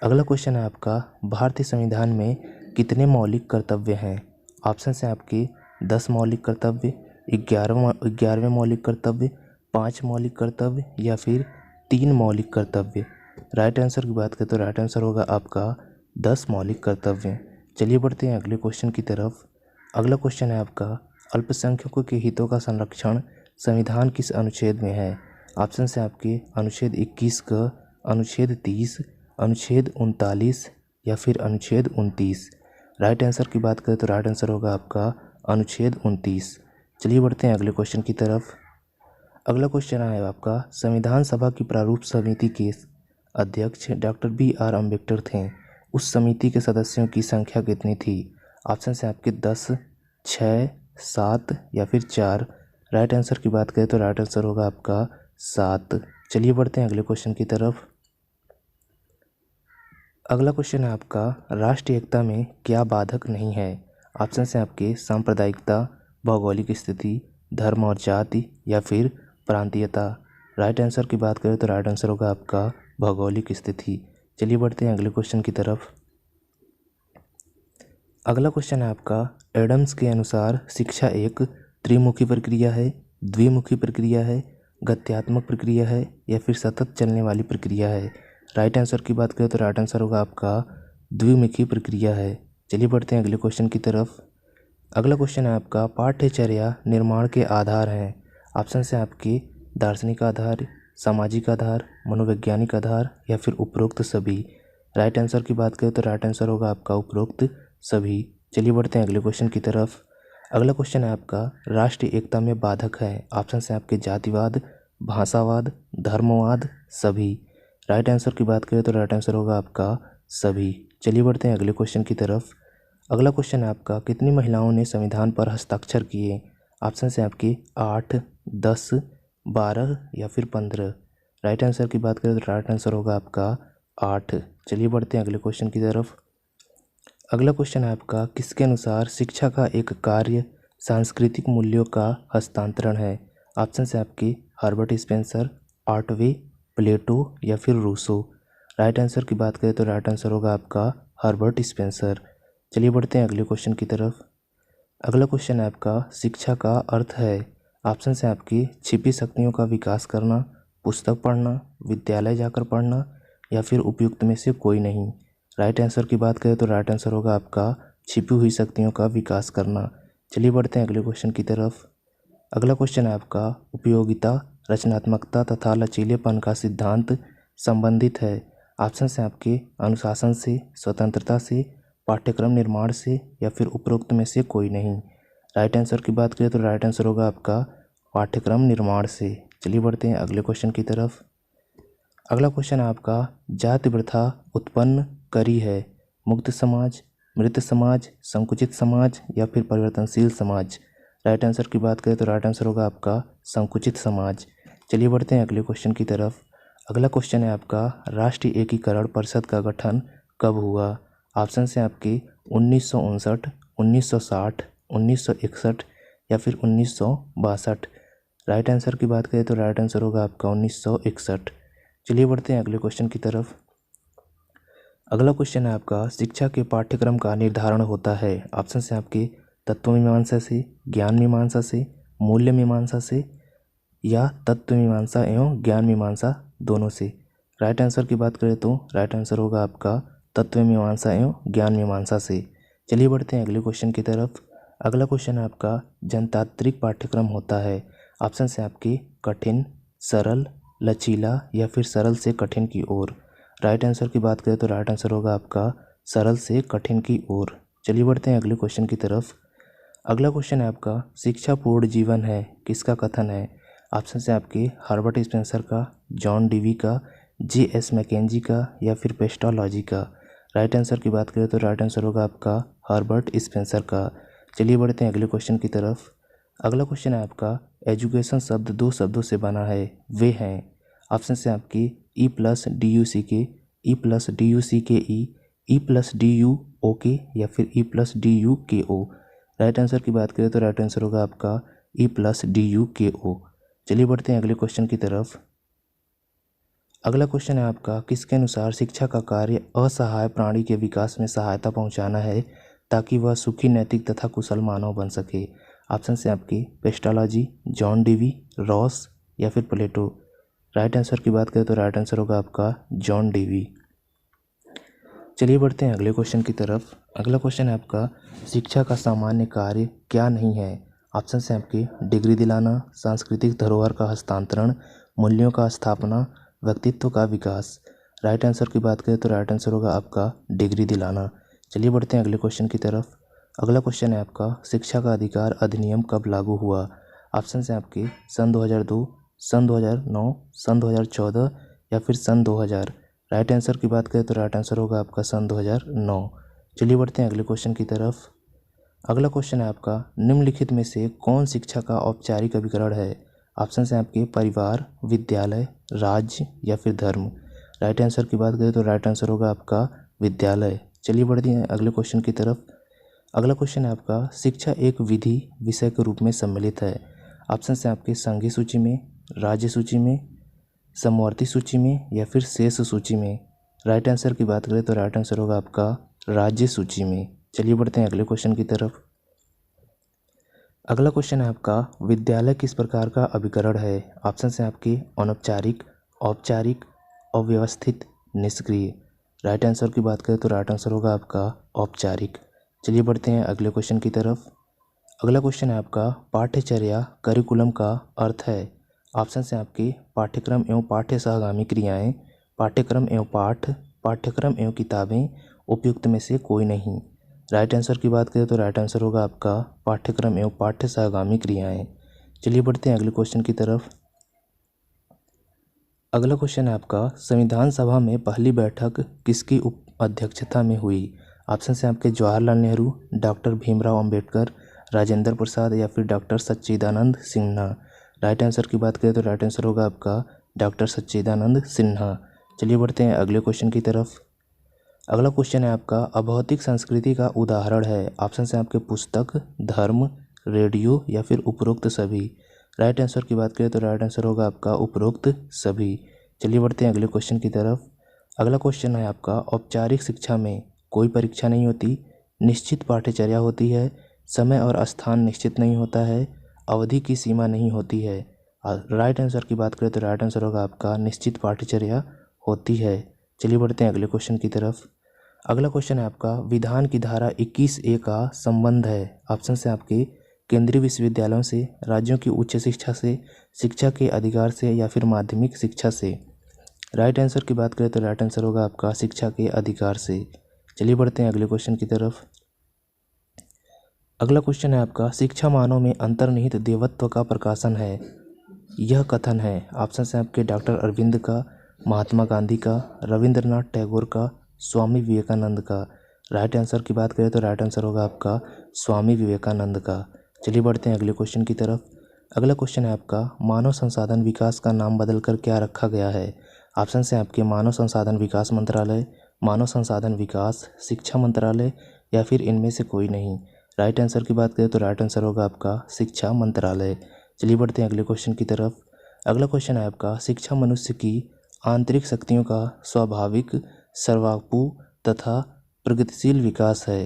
अगला क्वेश्चन है आपका भारतीय संविधान में कितने मौलिक कर्तव्य हैं। ऑप्शन से आपके 10 मौलिक कर्तव्य, 11वें मौलिक कर्तव्य, 5 मौलिक कर्तव्य या फिर 3 मौलिक कर्तव्य। राइट आंसर की बात करें तो राइट आंसर होगा आपका 10 मौलिक कर्तव्य। चलिए बढ़ते हैं अगले क्वेश्चन की तरफ। अगला क्वेश्चन है आपका अल्पसंख्यकों के हितों का संरक्षण संविधान किस अनुच्छेद में है। ऑप्शन से आपके अनुच्छेद 21 का, अनुच्छेद 30, अनुच्छेद 39 या फिर अनुच्छेद 29। राइट आंसर की बात करें तो राइट आंसर होगा आपका अनुच्छेद 29। चलिए बढ़ते हैं अगले क्वेश्चन की तरफ। अगला क्वेश्चन है आपका संविधान सभा की प्रारूप समिति के अध्यक्ष डॉक्टर बी.आर. अम्बेडकर थे। उस समिति के सदस्यों की संख्या कितनी थी। ऑप्शन से आपके 10, 6, 7 या फिर 4। राइट आंसर की बात करें तो राइट आंसर होगा आपका 7। चलिए बढ़ते हैं अगले क्वेश्चन की तरफ। अगला क्वेश्चन है आपका राष्ट्रीय एकता में क्या बाधक नहीं है। ऑप्शन से आपके सांप्रदायिकता, भौगोलिक स्थिति, धर्म और जाति या फिर प्रांतीयता। राइट आंसर की बात करें तो राइट आंसर होगा आपका भौगोलिक स्थिति। चलिए बढ़ते हैं अगले क्वेश्चन की तरफ। अगला क्वेश्चन है आपका एडम्स के अनुसार शिक्षा एक त्रिमुखी प्रक्रिया है, द्विमुखी प्रक्रिया है, गत्यात्मक प्रक्रिया है या फिर सतत चलने वाली प्रक्रिया है। राइट आंसर की बात करें तो राइट आंसर होगा आपका द्विमुखी प्रक्रिया है। चलिए बढ़ते हैं अगले क्वेश्चन की तरफ। अगला क्वेश्चन है आपका पाठ्यचर्या निर्माण के आधार हैं। ऑप्शन से आपके दार्शनिक आधार, सामाजिक आधार, मनोवैज्ञानिक आधार या फिर उपरोक्त सभी। राइट आंसर की बात करें तो राइट आंसर होगा आपका उपरोक्त सभी। चलिए बढ़ते हैं अगले क्वेश्चन की तरफ। अगला क्वेश्चन है आपका राष्ट्रीय एकता में बाधक है। ऑप्शन से आपके जातिवाद, भाषावाद, धर्मवाद, सभी। राइट आंसर की बात करें तो राइट आंसर होगा आपका सभी। चलिए बढ़ते हैं अगले क्वेश्चन की तरफ। अगला क्वेश्चन है आपका कितनी महिलाओं ने संविधान पर हस्ताक्षर किए। ऑप्शन से आपके 8, 10, 12 या फिर 15। राइट आंसर की बात करें तो राइट आंसर होगा आपका 8। चलिए बढ़ते हैं अगले क्वेश्चन की तरफ। अगला क्वेश्चन है आपका किसके अनुसार शिक्षा का एक कार्य सांस्कृतिक मूल्यों का हस्तांतरण है। ऑप्शन से आपके हर्बर्ट स्पेंसर, ऑटवे, प्लेटो या फिर रूसो। राइट आंसर की बात करें तो राइट आंसर होगा आपका हर्बर्ट स्पेंसर। चलिए बढ़ते हैं अगले क्वेश्चन की तरफ। अगला क्वेश्चन है आपका शिक्षा का अर्थ है। ऑप्शन है आपकी छिपी शक्तियों का विकास करना, पुस्तक पढ़ना, विद्यालय जाकर पढ़ना या फिर उपयुक्त में से कोई नहीं। राइट आंसर की बात करें तो राइट आंसर होगा आपका छिपी हुई शक्तियों का विकास करना। चलिए बढ़ते हैं अगले क्वेश्चन की तरफ। अगला क्वेश्चन है आपका उपयोगिता, रचनात्मकता तथा लचीलेपन का सिद्धांत संबंधित है। ऑप्शन है आपके अनुशासन से, स्वतंत्रता से, पाठ्यक्रम निर्माण से या फिर उपरोक्त में से कोई नहीं। राइट आंसर की बात करें तो राइट आंसर होगा आपका पाठ्यक्रम निर्माण से। चलिए बढ़ते हैं अगले क्वेश्चन की तरफ। अगला क्वेश्चन है आपका जाति प्रथा उत्पन्न करी है मुक्त समाज, मृत समाज, संकुचित समाज या फिर परिवर्तनशील समाज। राइट आंसर की बात करें तो राइट आंसर होगा आपका संकुचित समाज। चलिए बढ़ते हैं अगले क्वेश्चन की तरफ। अगला क्वेश्चन है आपका राष्ट्रीय एकीकरण परिषद का गठन कब हुआ। ऑप्शन है आपके 1959, 1960, 1961 या फिर 1962। राइट आंसर की बात करें तो राइट आंसर होगा आपका 1961। चलिए बढ़ते हैं अगले क्वेश्चन की तरफ। अगला क्वेश्चन है आपका शिक्षा के पाठ्यक्रम का निर्धारण होता है। ऑप्शन है आपके तत्व मीमांसा से, ज्ञान मीमांसा से, मूल्य मीमांसा से या तत्व मीमांसा एवं ज्ञान मीमांसा दोनों से। राइट आंसर की बात करें तो राइट आंसर होगा आपका तत्व मीमांसा एवं ज्ञान मीमांसा से। चलिए बढ़ते हैं अगले क्वेश्चन की तरफ। अगला क्वेश्चन है आपका जनतांत्रिक पाठ्यक्रम होता है। ऑप्शन है आपके कठिन, सरल, लचीला या फिर सरल से कठिन की ओर। राइट आंसर की बात करें तो राइट आंसर होगा आपका सरल से कठिन की ओर। चलिए बढ़ते हैं अगले क्वेश्चन की तरफ। अगला क्वेश्चन है आपका शिक्षा पूर्ण जीवन है किसका कथन है। ऑप्शन है आपके हर्बर्ट स्पेंसर का, जॉन डीवी का, J.S. मैकेंजी का या फिर पेस्टोलॉजी का। राइट आंसर की बात करें तो राइट आंसर होगा आपका हर्बर्ट स्पेंसर का। चलिए बढ़ते हैं अगले क्वेश्चन की तरफ। अगला क्वेश्चन है आपका एजुकेशन शब्द दो शब्दों से बना है, वे हैं। ऑप्शन है आपकी E+DUCK, E+DUCKE, E+DUOK या फिर E+DUKO। राइट आंसर की बात करें तो राइट आंसर होगा आपका E+DUKO। चलिए बढ़ते हैं अगले क्वेश्चन की तरफ। अगला क्वेश्चन है आपका किसके अनुसार शिक्षा का कार्य असहाय प्राणी के विकास में सहायता पहुंचाना है ताकि वह सुखी, नैतिक तथा कुशल मानव बन सके। ऑप्शन है आपकी पेस्टोलॉजी, जॉन डीवी, रॉस या फिर प्लेटो। राइट आंसर की बात करें तो राइट आंसर होगा आपका जॉन डीवी। चलिए बढ़ते हैं अगले क्वेश्चन की तरफ। अगला क्वेश्चन है आपका शिक्षा का सामान्य कार्य क्या नहीं है। ऑप्शन है आपके डिग्री दिलाना, सांस्कृतिक धरोहर का हस्तांतरण, मूल्यों का स्थापना, व्यक्तित्व का विकास। राइट आंसर की बात करें तो राइट आंसर होगा आपका डिग्री दिलाना। चलिए बढ़ते हैं अगले क्वेश्चन की तरफ। अगला क्वेश्चन है आपका शिक्षा का अधिकार अधिनियम कब लागू हुआ। ऑप्शन है आपके सन 2002, सन 2009, सन 2014 या फिर सन 2000। राइट आंसर की बात करें तो राइट आंसर होगा आपका सन 2009। चलिए बढ़ते हैं अगले क्वेश्चन की तरफ। अगला क्वेश्चन है आपका निम्नलिखित में से कौन शिक्षा का औपचारिक अभिकरण है। ऑप्शन है आपके परिवार, विद्यालय, राज्य या फिर धर्म। राइट आंसर की बात करें तो राइट आंसर होगा आपका विद्यालय। चलिए बढ़ते हैं अगले क्वेश्चन की तरफ। अगला क्वेश्चन है आपका शिक्षा एक विधि विषय के रूप में सम्मिलित है। ऑप्शन है आपके संघीय सूची में, राज्य सूची में, समवर्ती सूची में या फिर शेष सूची में। राइट आंसर की बात करें तो राइट आंसर होगा आपका राज्य सूची में। चलिए बढ़ते हैं अगले क्वेश्चन की तरफ। अगला क्वेश्चन है आपका विद्यालय किस प्रकार का अभिकरण है। ऑप्शन है आपके अनौपचारिक, औपचारिक, अव्यवस्थित, निष्क्रिय। राइट आंसर की बात करें तो राइट आंसर होगा आपका औपचारिक। चलिए बढ़ते हैं अगले क्वेश्चन की तरफ। अगला क्वेश्चन है आपका पाठ्यचर्या करिकुलम का अर्थ है। ऑप्शन है आपके पाठ्यक्रम एवं पाठ्य सहगामी क्रियाएं, पाठ्यक्रम एवं पाठ, पाठ्यक्रम एवं किताबें, उपयुक्त में से कोई नहीं। राइट आंसर की बात करें तो राइट आंसर होगा आपका पाठ्यक्रम एवं पाठ्य सहगामी क्रियाएं। चलिए बढ़ते हैं अगले क्वेश्चन की तरफ। अगला क्वेश्चन है आपका संविधान सभा में पहली बैठक किसकी अध्यक्षता में हुई। ऑप्शन है आपके जवाहरलाल नेहरू, डॉक्टर भीमराव अंबेडकर, राजेंद्र प्रसाद या फिर डॉक्टर सच्चिदानंद सिन्हा। राइट आंसर की बात करें तो राइट आंसर होगा आपका डॉक्टर सच्चिदानंद सिन्हा। चलिए बढ़ते हैं अगले क्वेश्चन की तरफ। अगला क्वेश्चन है आपका अभौतिक संस्कृति का उदाहरण है। ऑप्शन है आपके पुस्तक, धर्म, रेडियो या फिर उपरोक्त सभी। राइट आंसर की बात करें तो राइट आंसर होगा आपका उपरोक्त सभी। चलिए बढ़ते हैं अगले क्वेश्चन की तरफ। अगला क्वेश्चन है आपका औपचारिक शिक्षा में कोई परीक्षा नहीं होती, निश्चित पाठ्यचर्या होती है, समय और स्थान निश्चित नहीं होता है, अवधि की सीमा नहीं होती है। राइट आंसर की बात करें तो राइट आंसर होगा आपका निश्चित पाठ्यचर्या होती है। चलिए बढ़ते हैं अगले क्वेश्चन की तरफ। अगला क्वेश्चन है आपका विधान की धारा 21A का संबंध है। ऑप्शन से आपके केंद्रीय विश्वविद्यालयों से, राज्यों की उच्च शिक्षा से, शिक्षा के अधिकार से या फिर माध्यमिक शिक्षा से। राइट आंसर की बात करें तो राइट आंसर होगा आपका शिक्षा के अधिकार से। चलिए बढ़ते हैं अगले क्वेश्चन की तरफ। अगला क्वेश्चन है आपका शिक्षा मानव में अंतर्निहित देवत्व का प्रकाशन है। यह कथन है। ऑप्शन है आपके डॉक्टर अरविंद का, महात्मा गांधी का, रविंद्रनाथ टैगोर का, स्वामी विवेकानंद का। राइट आंसर की बात करें तो राइट आंसर होगा आपका स्वामी विवेकानंद का। चलिए बढ़ते हैं अगले क्वेश्चन की तरफ। अगला क्वेश्चन है आपका मानव संसाधन विकास का नाम बदलकर क्या रखा गया है। ऑप्शन है आपके मानव संसाधन विकास मंत्रालय, मानव संसाधन विकास, शिक्षा मंत्रालय या फिर इनमें से कोई नहीं। राइट आंसर की बात करें तो राइट आंसर होगा आपका शिक्षा मंत्रालय। चलिए बढ़ते हैं अगले क्वेश्चन की तरफ। अगला क्वेश्चन है आपका शिक्षा मनुष्य की आंतरिक शक्तियों का स्वाभाविक, सर्वापू तथा प्रगतिशील विकास है।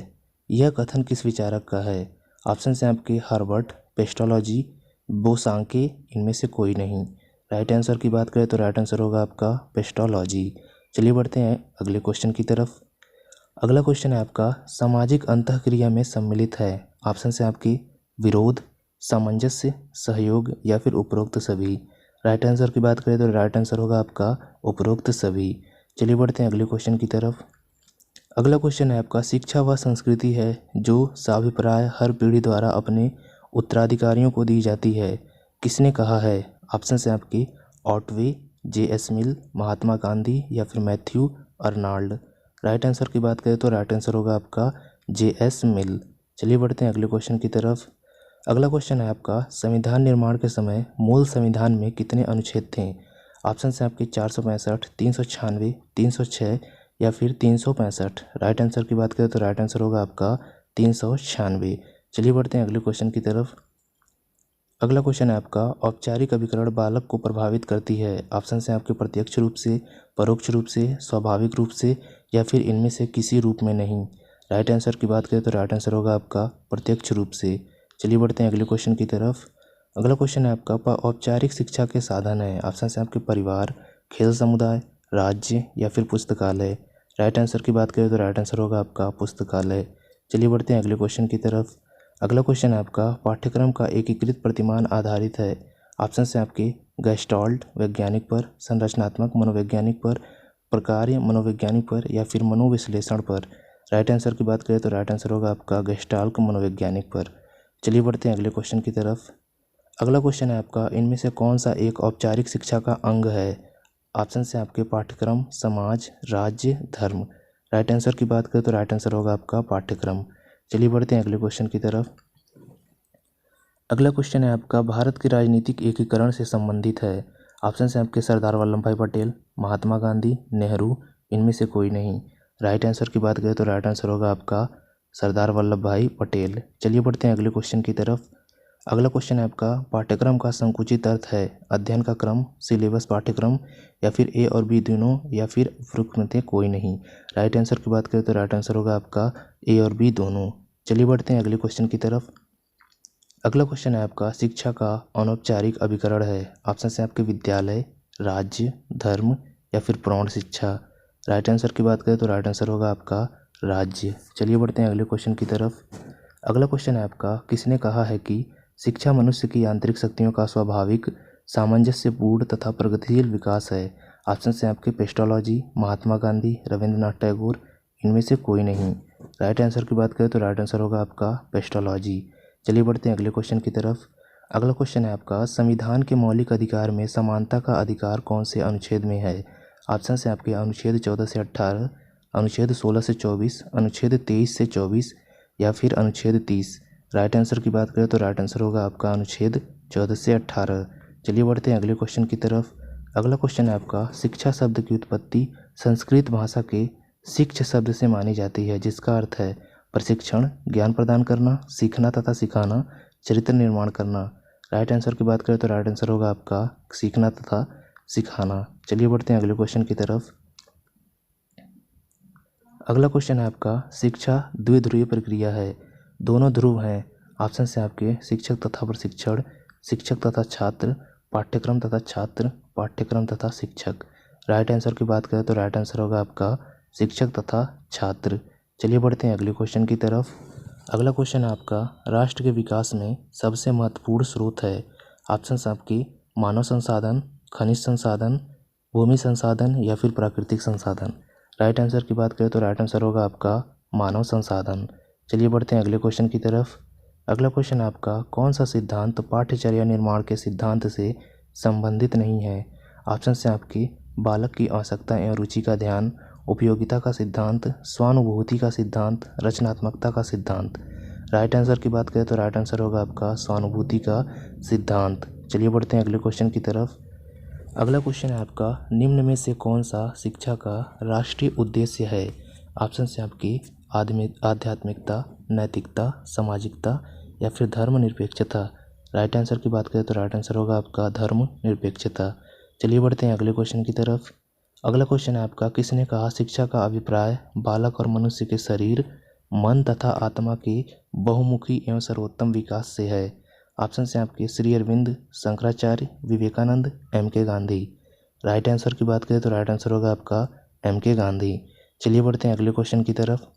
यह कथन किस विचारक का है। ऑप्शन है आपके हर्बर्ट, पेस्टोलॉजी, बोसांके, इनमें से कोई नहीं। राइट आंसर की बात करें तो राइट आंसर होगा आपका पेस्टोलॉजी। चलिए बढ़ते हैं अगले क्वेश्चन की तरफ। अगला क्वेश्चन है आपका सामाजिक अंतःक्रिया में सम्मिलित है। ऑप्शन है आपकी विरोध, सामंजस्य, सहयोग या फिर उपरोक्त सभी। राइट आंसर की बात करें तो राइट आंसर होगा आपका उपरोक्त सभी। चलिए बढ़ते हैं अगले क्वेश्चन की तरफ। अगला क्वेश्चन है आपका शिक्षा वह संस्कृति है जो साभिप्राय हर पीढ़ी द्वारा अपने उत्तराधिकारियों को दी जाती है। किसने कहा है। ऑप्शन है आपके ऑटवे, J.S. मिल, महात्मा गांधी या फिर मैथ्यू अर्नाल्ड। राइट आंसर की बात करें तो राइट आंसर होगा आपका J.S. मिल। चलिए बढ़ते हैं अगले क्वेश्चन की तरफ। अगला क्वेश्चन है आपका संविधान निर्माण के समय मूल संविधान में कितने अनुच्छेद थे। ऑप्शन है आपके 465, 396, 306 या फिर 365। राइट आंसर की बात करें तो राइट आंसर होगा आपका 396। चलिए बढ़ते हैं अगले क्वेश्चन की तरफ। अगला क्वेश्चन है आपका औपचारिक अभिकरण बालक को प्रभावित करती है। ऑप्शन है आपके प्रत्यक्ष रूप से, परोक्ष रूप से, स्वाभाविक रूप से या फिर इनमें से किसी रूप में नहीं। राइट आंसर की बात करें तो राइट आंसर होगा आपका प्रत्यक्ष रूप से। चलिए बढ़ते हैं अगले क्वेश्चन की तरफ। अगला क्वेश्चन है आपका औपचारिक शिक्षा के साधन है। ऑप्शन है आपके परिवार, खेल समुदाय, राज्य या फिर पुस्तकालय। राइट आंसर की बात करें तो राइट आंसर होगा आपका पुस्तकालय। चलिए बढ़ते हैं अगले क्वेश्चन की तरफ। अगला क्वेश्चन है आपका पाठ्यक्रम का एकीकृत प्रतिमान आधारित है। ऑप्शन है आपके गेस्टाल्ट वैज्ञानिक पर, संरचनात्मक मनोवैज्ञानिक पर, प्रकार्य मनोवैज्ञानिक पर या फिर मनोविश्लेषण पर। राइट आंसर की बात करें तो राइट आंसर होगा आपका गेस्टाल्ट मनोवैज्ञानिक पर। चलिए बढ़ते हैं अगले क्वेश्चन की तरफ। अगला क्वेश्चन है आपका इनमें से कौन सा एक औपचारिक शिक्षा का अंग है। ऑप्शन है आपके पाठ्यक्रम, समाज, राज्य, धर्म। राइट आंसर की बात करें तो राइट आंसर होगा आपका पाठ्यक्रम। चलिए बढ़ते हैं अगले क्वेश्चन की तरफ। अगला क्वेश्चन है आपका भारत के राजनीतिक एकीकरण से संबंधित है। ऑप्शन है आपके सरदार वल्लभ भाई पटेल, महात्मा गांधी, नेहरू, इनमें से कोई नहीं। राइट आंसर की बात करें तो राइट आंसर होगा आपका सरदार वल्लभ भाई पटेल। चलिए बढ़ते हैं अगले क्वेश्चन की तरफ। अगला क्वेश्चन है आपका पाठ्यक्रम का संकुचित अर्थ है अध्ययन का क्रम, सिलेबस, पाठ्यक्रम या फिर ए और बी दोनों या फिर उपरोक्त में कोई नहीं। राइट आंसर की बात करें तो राइट आंसर होगा आपका ए और बी दोनों। चलिए बढ़ते हैं अगले क्वेश्चन की तरफ। अगला क्वेश्चन है आपका शिक्षा का अनौपचारिक अभिकरण है। ऑप्शन है आपके विद्यालय, राज्य, धर्म या फिर प्रौढ़ शिक्षा। राइट आंसर की बात करें तो राइट आंसर होगा आपका राज्य। चलिए बढ़ते हैं अगले क्वेश्चन की तरफ। अगला क्वेश्चन है आपका किसने कहा है कि शिक्षा मनुष्य की आंतरिक शक्तियों का स्वाभाविक, सामंजस्यपूर्ण तथा प्रगतिशील विकास है। ऑप्शन है आपके पेस्टोलॉजी, महात्मा गांधी, रविंद्रनाथ टैगोर, इनमें से कोई नहीं। राइट आंसर की बात करें तो राइट आंसर होगा आपका पेस्टोलॉजी। चलिए बढ़ते हैं अगले क्वेश्चन की तरफ। अगला क्वेश्चन है आपका संविधान के मौलिक अधिकार में समानता का अधिकार कौन से अनुच्छेद में है। ऑप्शन है आपके अनुच्छेद 14 से 18, अनुच्छेद 16 से 24, अनुच्छेद 23 से 24 या फिर अनुच्छेद 30। राइट आंसर की बात करें तो राइट आंसर होगा आपका अनुच्छेद 14 से 18। चलिए बढ़ते हैं अगले क्वेश्चन की तरफ। अगला क्वेश्चन है आपका शिक्षा शब्द की उत्पत्ति संस्कृत भाषा के शिक्ष शब्द से मानी जाती है जिसका अर्थ है प्रशिक्षण, ज्ञान प्रदान करना, सीखना तथा सिखाना, चरित्र निर्माण करना। राइट आंसर की बात करें तो राइट आंसर होगा आपका सीखना तथा सिखाना। चलिए बढ़ते हैं अगले क्वेश्चन की तरफ। अगला क्वेश्चन है आपका शिक्षा द्विध्रुवीय प्रक्रिया है, दोनों ध्रुव हैं। ऑप्शन से आपके शिक्षक तथा प्रशिक्षण, शिक्षक तथा छात्र, पाठ्यक्रम तथा छात्र, पाठ्यक्रम तथा शिक्षक। राइट आंसर की बात करें तो राइट आंसर होगा आपका शिक्षक तथा छात्र। चलिए बढ़ते हैं अगले क्वेश्चन की तरफ। अगला क्वेश्चन आपका राष्ट्र के विकास में सबसे महत्वपूर्ण स्रोत है। ऑप्शन आपकी मानव संसाधन, खनिज संसाधन, भूमि संसाधन या फिर प्राकृतिक संसाधन। राइट आंसर की बात करें तो राइट आंसर होगा आपका मानव संसाधन। चलिए बढ़ते हैं अगले क्वेश्चन की तरफ। अगला क्वेश्चन आपका कौन सा सिद्धांत पाठ्यचर्या निर्माण के सिद्धांत से संबंधित नहीं है। ऑप्शन से आपकी बालक की आवश्यकता एवं रुचि का ध्यान, उपयोगिता का सिद्धांत, स्वानुभूति का सिद्धांत, रचनात्मकता का सिद्धांत। राइट आंसर की बात करें तो राइट आंसर होगा आपका स्वानुभूति का सिद्धांत। चलिए बढ़ते हैं अगले क्वेश्चन की तरफ। अगला क्वेश्चन है आपका निम्न में से कौन सा शिक्षा का राष्ट्रीय उद्देश्य है। ऑप्शन से आपकी आध्यात्मिकता, नैतिकता, सामाजिकता या फिर धर्मनिरपेक्षता। राइट आंसर की बात करें तो राइट आंसर होगा आपका धर्मनिरपेक्षता। चलिए बढ़ते हैं अगले क्वेश्चन की तरफ। अगला क्वेश्चन है आपका किसने कहा शिक्षा का अभिप्राय बालक और मनुष्य के शरीर, मन तथा आत्मा के बहुमुखी एवं सर्वोत्तम विकास से है। ऑप्शन से आपके Sri Aurobindo, Shankaracharya, Vivekananda, M K. Gandhi. Right answer की बात करें तो राइट आंसर होगा आपका एम.के. गांधी। चलिए बढ़ते हैं अगले क्वेश्चन की तरफ।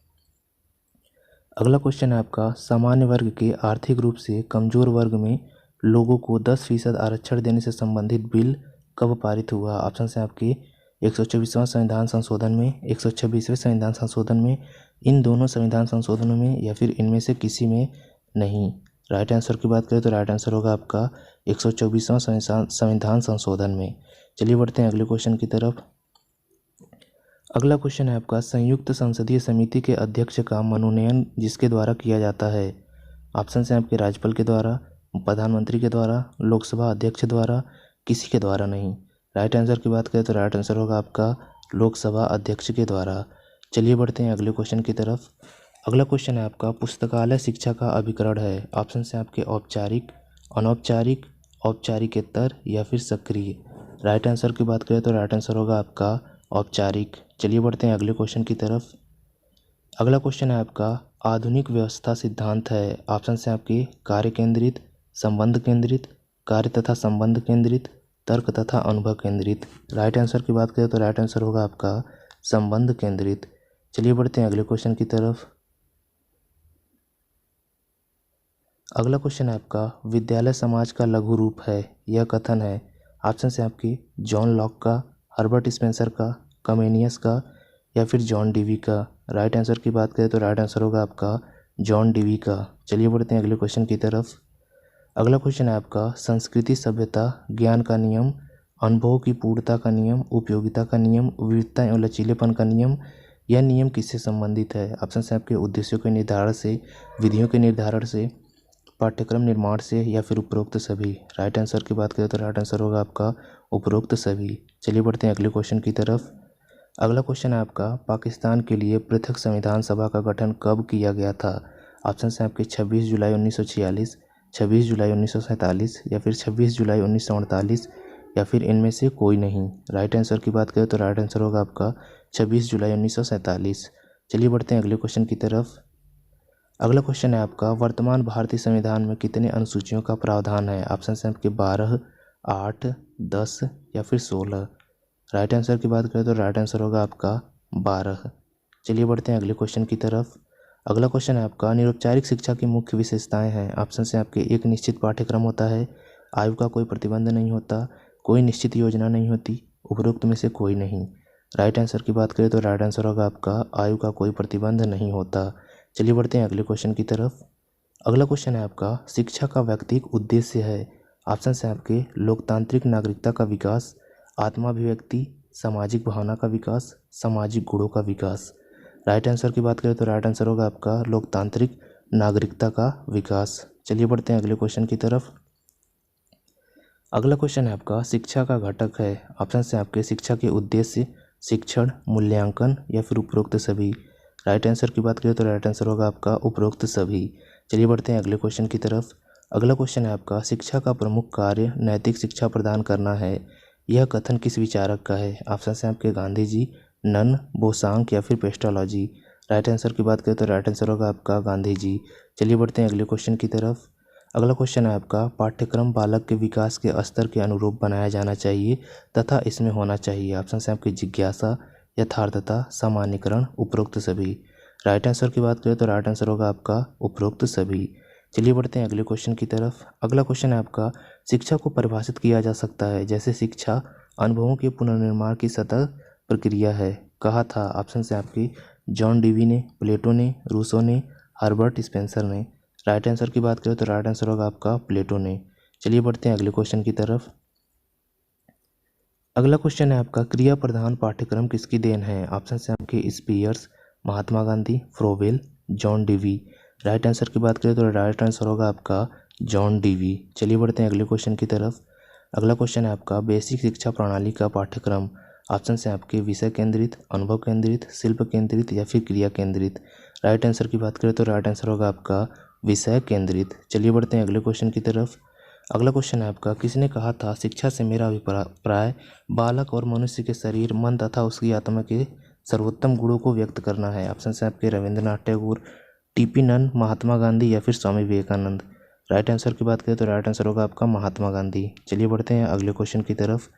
अगला क्वेश्चन है आपका सामान्य वर्ग के आर्थिक रूप से कमजोर वर्ग में लोगों को 10% आरक्षण देने से संबंधित बिल कब पारित हुआ। ऑप्शन से आपके 124वां संविधान संशोधन में, 126वें संविधान संशोधन में, इन दोनों संविधान संशोधनों में या फिर इनमें से किसी में नहीं। राइट आंसर की बात करें तो राइट आंसर होगा आपका 124वां संविधान संशोधन में। चलिए बढ़ते हैं अगले क्वेश्चन की तरफ। अगला क्वेश्चन है आपका संयुक्त संसदीय समिति के अध्यक्ष का मनोनयन जिसके द्वारा किया जाता है। ऑप्शन से आपके राज्यपाल के द्वारा, प्रधानमंत्री के द्वारा, लोकसभा अध्यक्ष द्वारा, किसी के द्वारा नहीं। राइट आंसर की बात करें तो राइट आंसर होगा आपका लोकसभा अध्यक्ष के द्वारा। चलिए बढ़ते हैं अगले क्वेश्चन की तरफ। अगला क्वेश्चन है आपका पुस्तकालय शिक्षा का अभिकरण है। ऑप्शन से आपके औपचारिक, अनौपचारिक, औपचारिकेतर या फिर सक्रिय। राइट आंसर की बात करें तो राइट आंसर होगा आपका औपचारिक। चलिए बढ़ते हैं अगले क्वेश्चन की तरफ। अगला क्वेश्चन है आपका आधुनिक व्यवस्था सिद्धांत है। ऑप्शन से आपके कार्य केंद्रित, संबंध केंद्रित, कार्य तथा संबंध केंद्रित, तर्क तथा अनुभव केंद्रित। राइट आंसर की बात करें तो राइट आंसर होगा आपका संबंध केंद्रित। चलिए बढ़ते हैं अगले क्वेश्चन की तरफ। अगला क्वेश्चन है आपका विद्यालय समाज का लघु रूप है, यह कथन है। ऑप्शन से आपकी जॉन लॉक का, हर्बर्ट स्पेंसर का, कमेनियस का या फिर जॉन डीवी का। राइट आंसर की बात करें तो राइट आंसर होगा आपका जॉन डीवी का। चलिए बढ़ते हैं अगले क्वेश्चन की तरफ। अगला क्वेश्चन है आपका संस्कृति, सभ्यता, ज्ञान का नियम, अनुभव की पूर्णता का नियम, उपयोगिता का नियम, विविधता एवं लचीलेपन का नियम, यह नियम किससे संबंधित है। ऑप्शन से आपके उद्देश्यों के निर्धारण से, विधियों के निर्धारण से, पाठ्यक्रम निर्माण से या फिर उपरोक्त सभी। राइट आंसर की बात करें तो राइट आंसर होगा आपका उपरोक्त सभी। चलिए बढ़ते हैं अगले क्वेश्चन की तरफ। अगला क्वेश्चन है आपका पाकिस्तान के लिए पृथक संविधान सभा का गठन कब किया गया था। ऑप्शन से आपके 26 जुलाई 1946, 26 जुलाई 1947 या फिर 26 जुलाई 1948 या फिर इनमें से कोई नहीं। राइट आंसर की बात करें तो राइट आंसर होगा आपका 26 जुलाई 1947। चलिए बढ़ते हैं अगले क्वेश्चन की तरफ। अगला क्वेश्चन है आपका वर्तमान भारतीय संविधान में कितने अनुसूचियों का प्रावधान है। ऑप्शन से आपके 12, 8, 10 या फिर 16। राइट आंसर की बात करें तो राइट आंसर होगा आपका 12। चलिए बढ़ते हैं अगले क्वेश्चन की तरफ। अगला क्वेश्चन है आपका निरौपचारिक शिक्षा की मुख्य विशेषताएं हैं। ऑप्शन से आपके एक निश्चित पाठ्यक्रम होता है, आयु का कोई प्रतिबंध नहीं होता, कोई निश्चित योजना नहीं होती, उपरोक्त में से कोई नहीं। राइट आंसर की बात करें तो राइट आंसर होगा आपका आयु का कोई प्रतिबंध नहीं होता। चलिए बढ़ते हैं अगले क्वेश्चन की तरफ। अगला क्वेश्चन है आपका शिक्षा का व्यक्तिक उद्देश्य है। ऑप्शन से आपके लोकतांत्रिक नागरिकता का विकास, आत्माभिव्यक्ति, सामाजिक भावना का विकास, सामाजिक गुणों का विकास। राइट आंसर की बात करें तो राइट आंसर होगा आपका लोकतांत्रिक नागरिकता का विकास। चलिए बढ़ते हैं अगले क्वेश्चन की तरफ। अगला क्वेश्चन है आपका शिक्षा का घटक है। ऑप्शन से आपके शिक्षा के उद्देश्य, शिक्षण, मूल्यांकन या फिर उपरोक्त सभी। राइट आंसर की बात करें तो राइट आंसर होगा आपका उपरोक्त सभी। चलिए बढ़ते हैं अगले क्वेश्चन की तरफ। अगला क्वेश्चन है आपका शिक्षा का प्रमुख कार्य नैतिक शिक्षा प्रदान करना है, यह कथन किस विचारक का है। ऑप्शन से आपके गांधी जी, नन, बोसांग या फिर पेस्टालॉजी। राइट आंसर की बात करें तो राइट आंसर होगा आपका गांधी जी। चलिए बढ़ते हैं अगले क्वेश्चन की तरफ। अगला क्वेश्चन है आपका, पाठ्यक्रम बालक के विकास के स्तर के अनुरूप बनाया जाना चाहिए तथा इसमें होना चाहिए। ऑप्शन है आपकी जिज्ञासा, यथार्थता, सामान्यीकरण, उपरोक्त सभी। राइट आंसर की बात करें तो राइट आंसर होगा आपका उपरोक्त सभी। चलिए बढ़ते हैं अगले क्वेश्चन की तरफ। अगला क्वेश्चन है आपका, शिक्षा को परिभाषित किया जा सकता है जैसे शिक्षा अनुभवों के पुनर्निर्माण की सतत प्रक्रिया है। कहा था? ऑप्शन है आपकी जॉन डीवी ने, प्लेटो ने, रूसो ने, हर्बर्ट स्पेंसर ने। राइट आंसर की बात करें तो राइट आंसर होगा आपका प्लेटो ने। चलिए बढ़ते हैं अगले क्वेश्चन की तरफ। अगला क्वेश्चन है आपका, क्रिया प्रधान पाठ्यक्रम किसकी देन है? ऑप्शन है आपके स्पीयर्स, Mahatma Gandhi, Froebel, John Dewey. Right answer की बात करें तो राइट आंसर होगा आपका जॉन डीवी। चलिए बढ़ते हैं अगले क्वेश्चन की तरफ। अगला क्वेश्चन है आपका, बेसिक शिक्षा प्रणाली का पाठ्यक्रम। ऑप्शन है आपके विषय केंद्रित, अनुभव केंद्रित, शिल्प केंद्रित या फिर क्रिया केंद्रित। राइट आंसर की बात करें तो राइट आंसर होगा आपका विषय केंद्रित। चलिए बढ़ते हैं अगले क्वेश्चन की तरफ। अगला क्वेश्चन है आपका, किसने कहा था शिक्षा से मेरा अभिप्राय बालक और मनुष्य के शरीर, मन तथा उसकी आत्मा के सर्वोत्तम गुणों को व्यक्त करना है। ऑप्शन है आपके रविंद्रनाथ टैगोर, टीपी नंद, महात्मा गांधी या फिर स्वामी विवेकानंद। राइट आंसर की बात करें तो राइट आंसर होगा आपका महात्मा गांधी। चलिए बढ़ते हैं अगले क्वेश्चन की तरफ।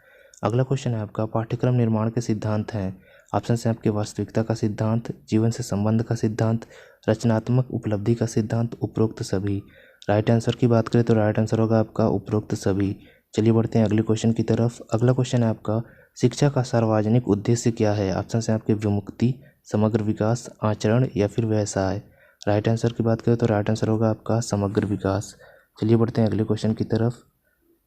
अगला क्वेश्चन है आपका, पाठ्यक्रम निर्माण के सिद्धांत हैं। ऑप्शन है आपके वास्तविकता का सिद्धांत, जीवन से संबंध का सिद्धांत, रचनात्मक उपलब्धि का सिद्धांत, उपरोक्त सभी। राइट आंसर की बात करें तो राइट आंसर होगा आपका उपरोक्त सभी। चलिए बढ़ते हैं अगले क्वेश्चन की तरफ। अगला क्वेश्चन है आपका, शिक्षा का सार्वजनिक उद्देश्य क्या है? ऑप्शन है आपके विमुक्ति, समग्र विकास, आचरण या फिर व्यवसाय। राइट आंसर की बात करें तो राइट आंसर होगा आपका समग्र विकास। चलिए बढ़ते हैं अगले क्वेश्चन की तरफ।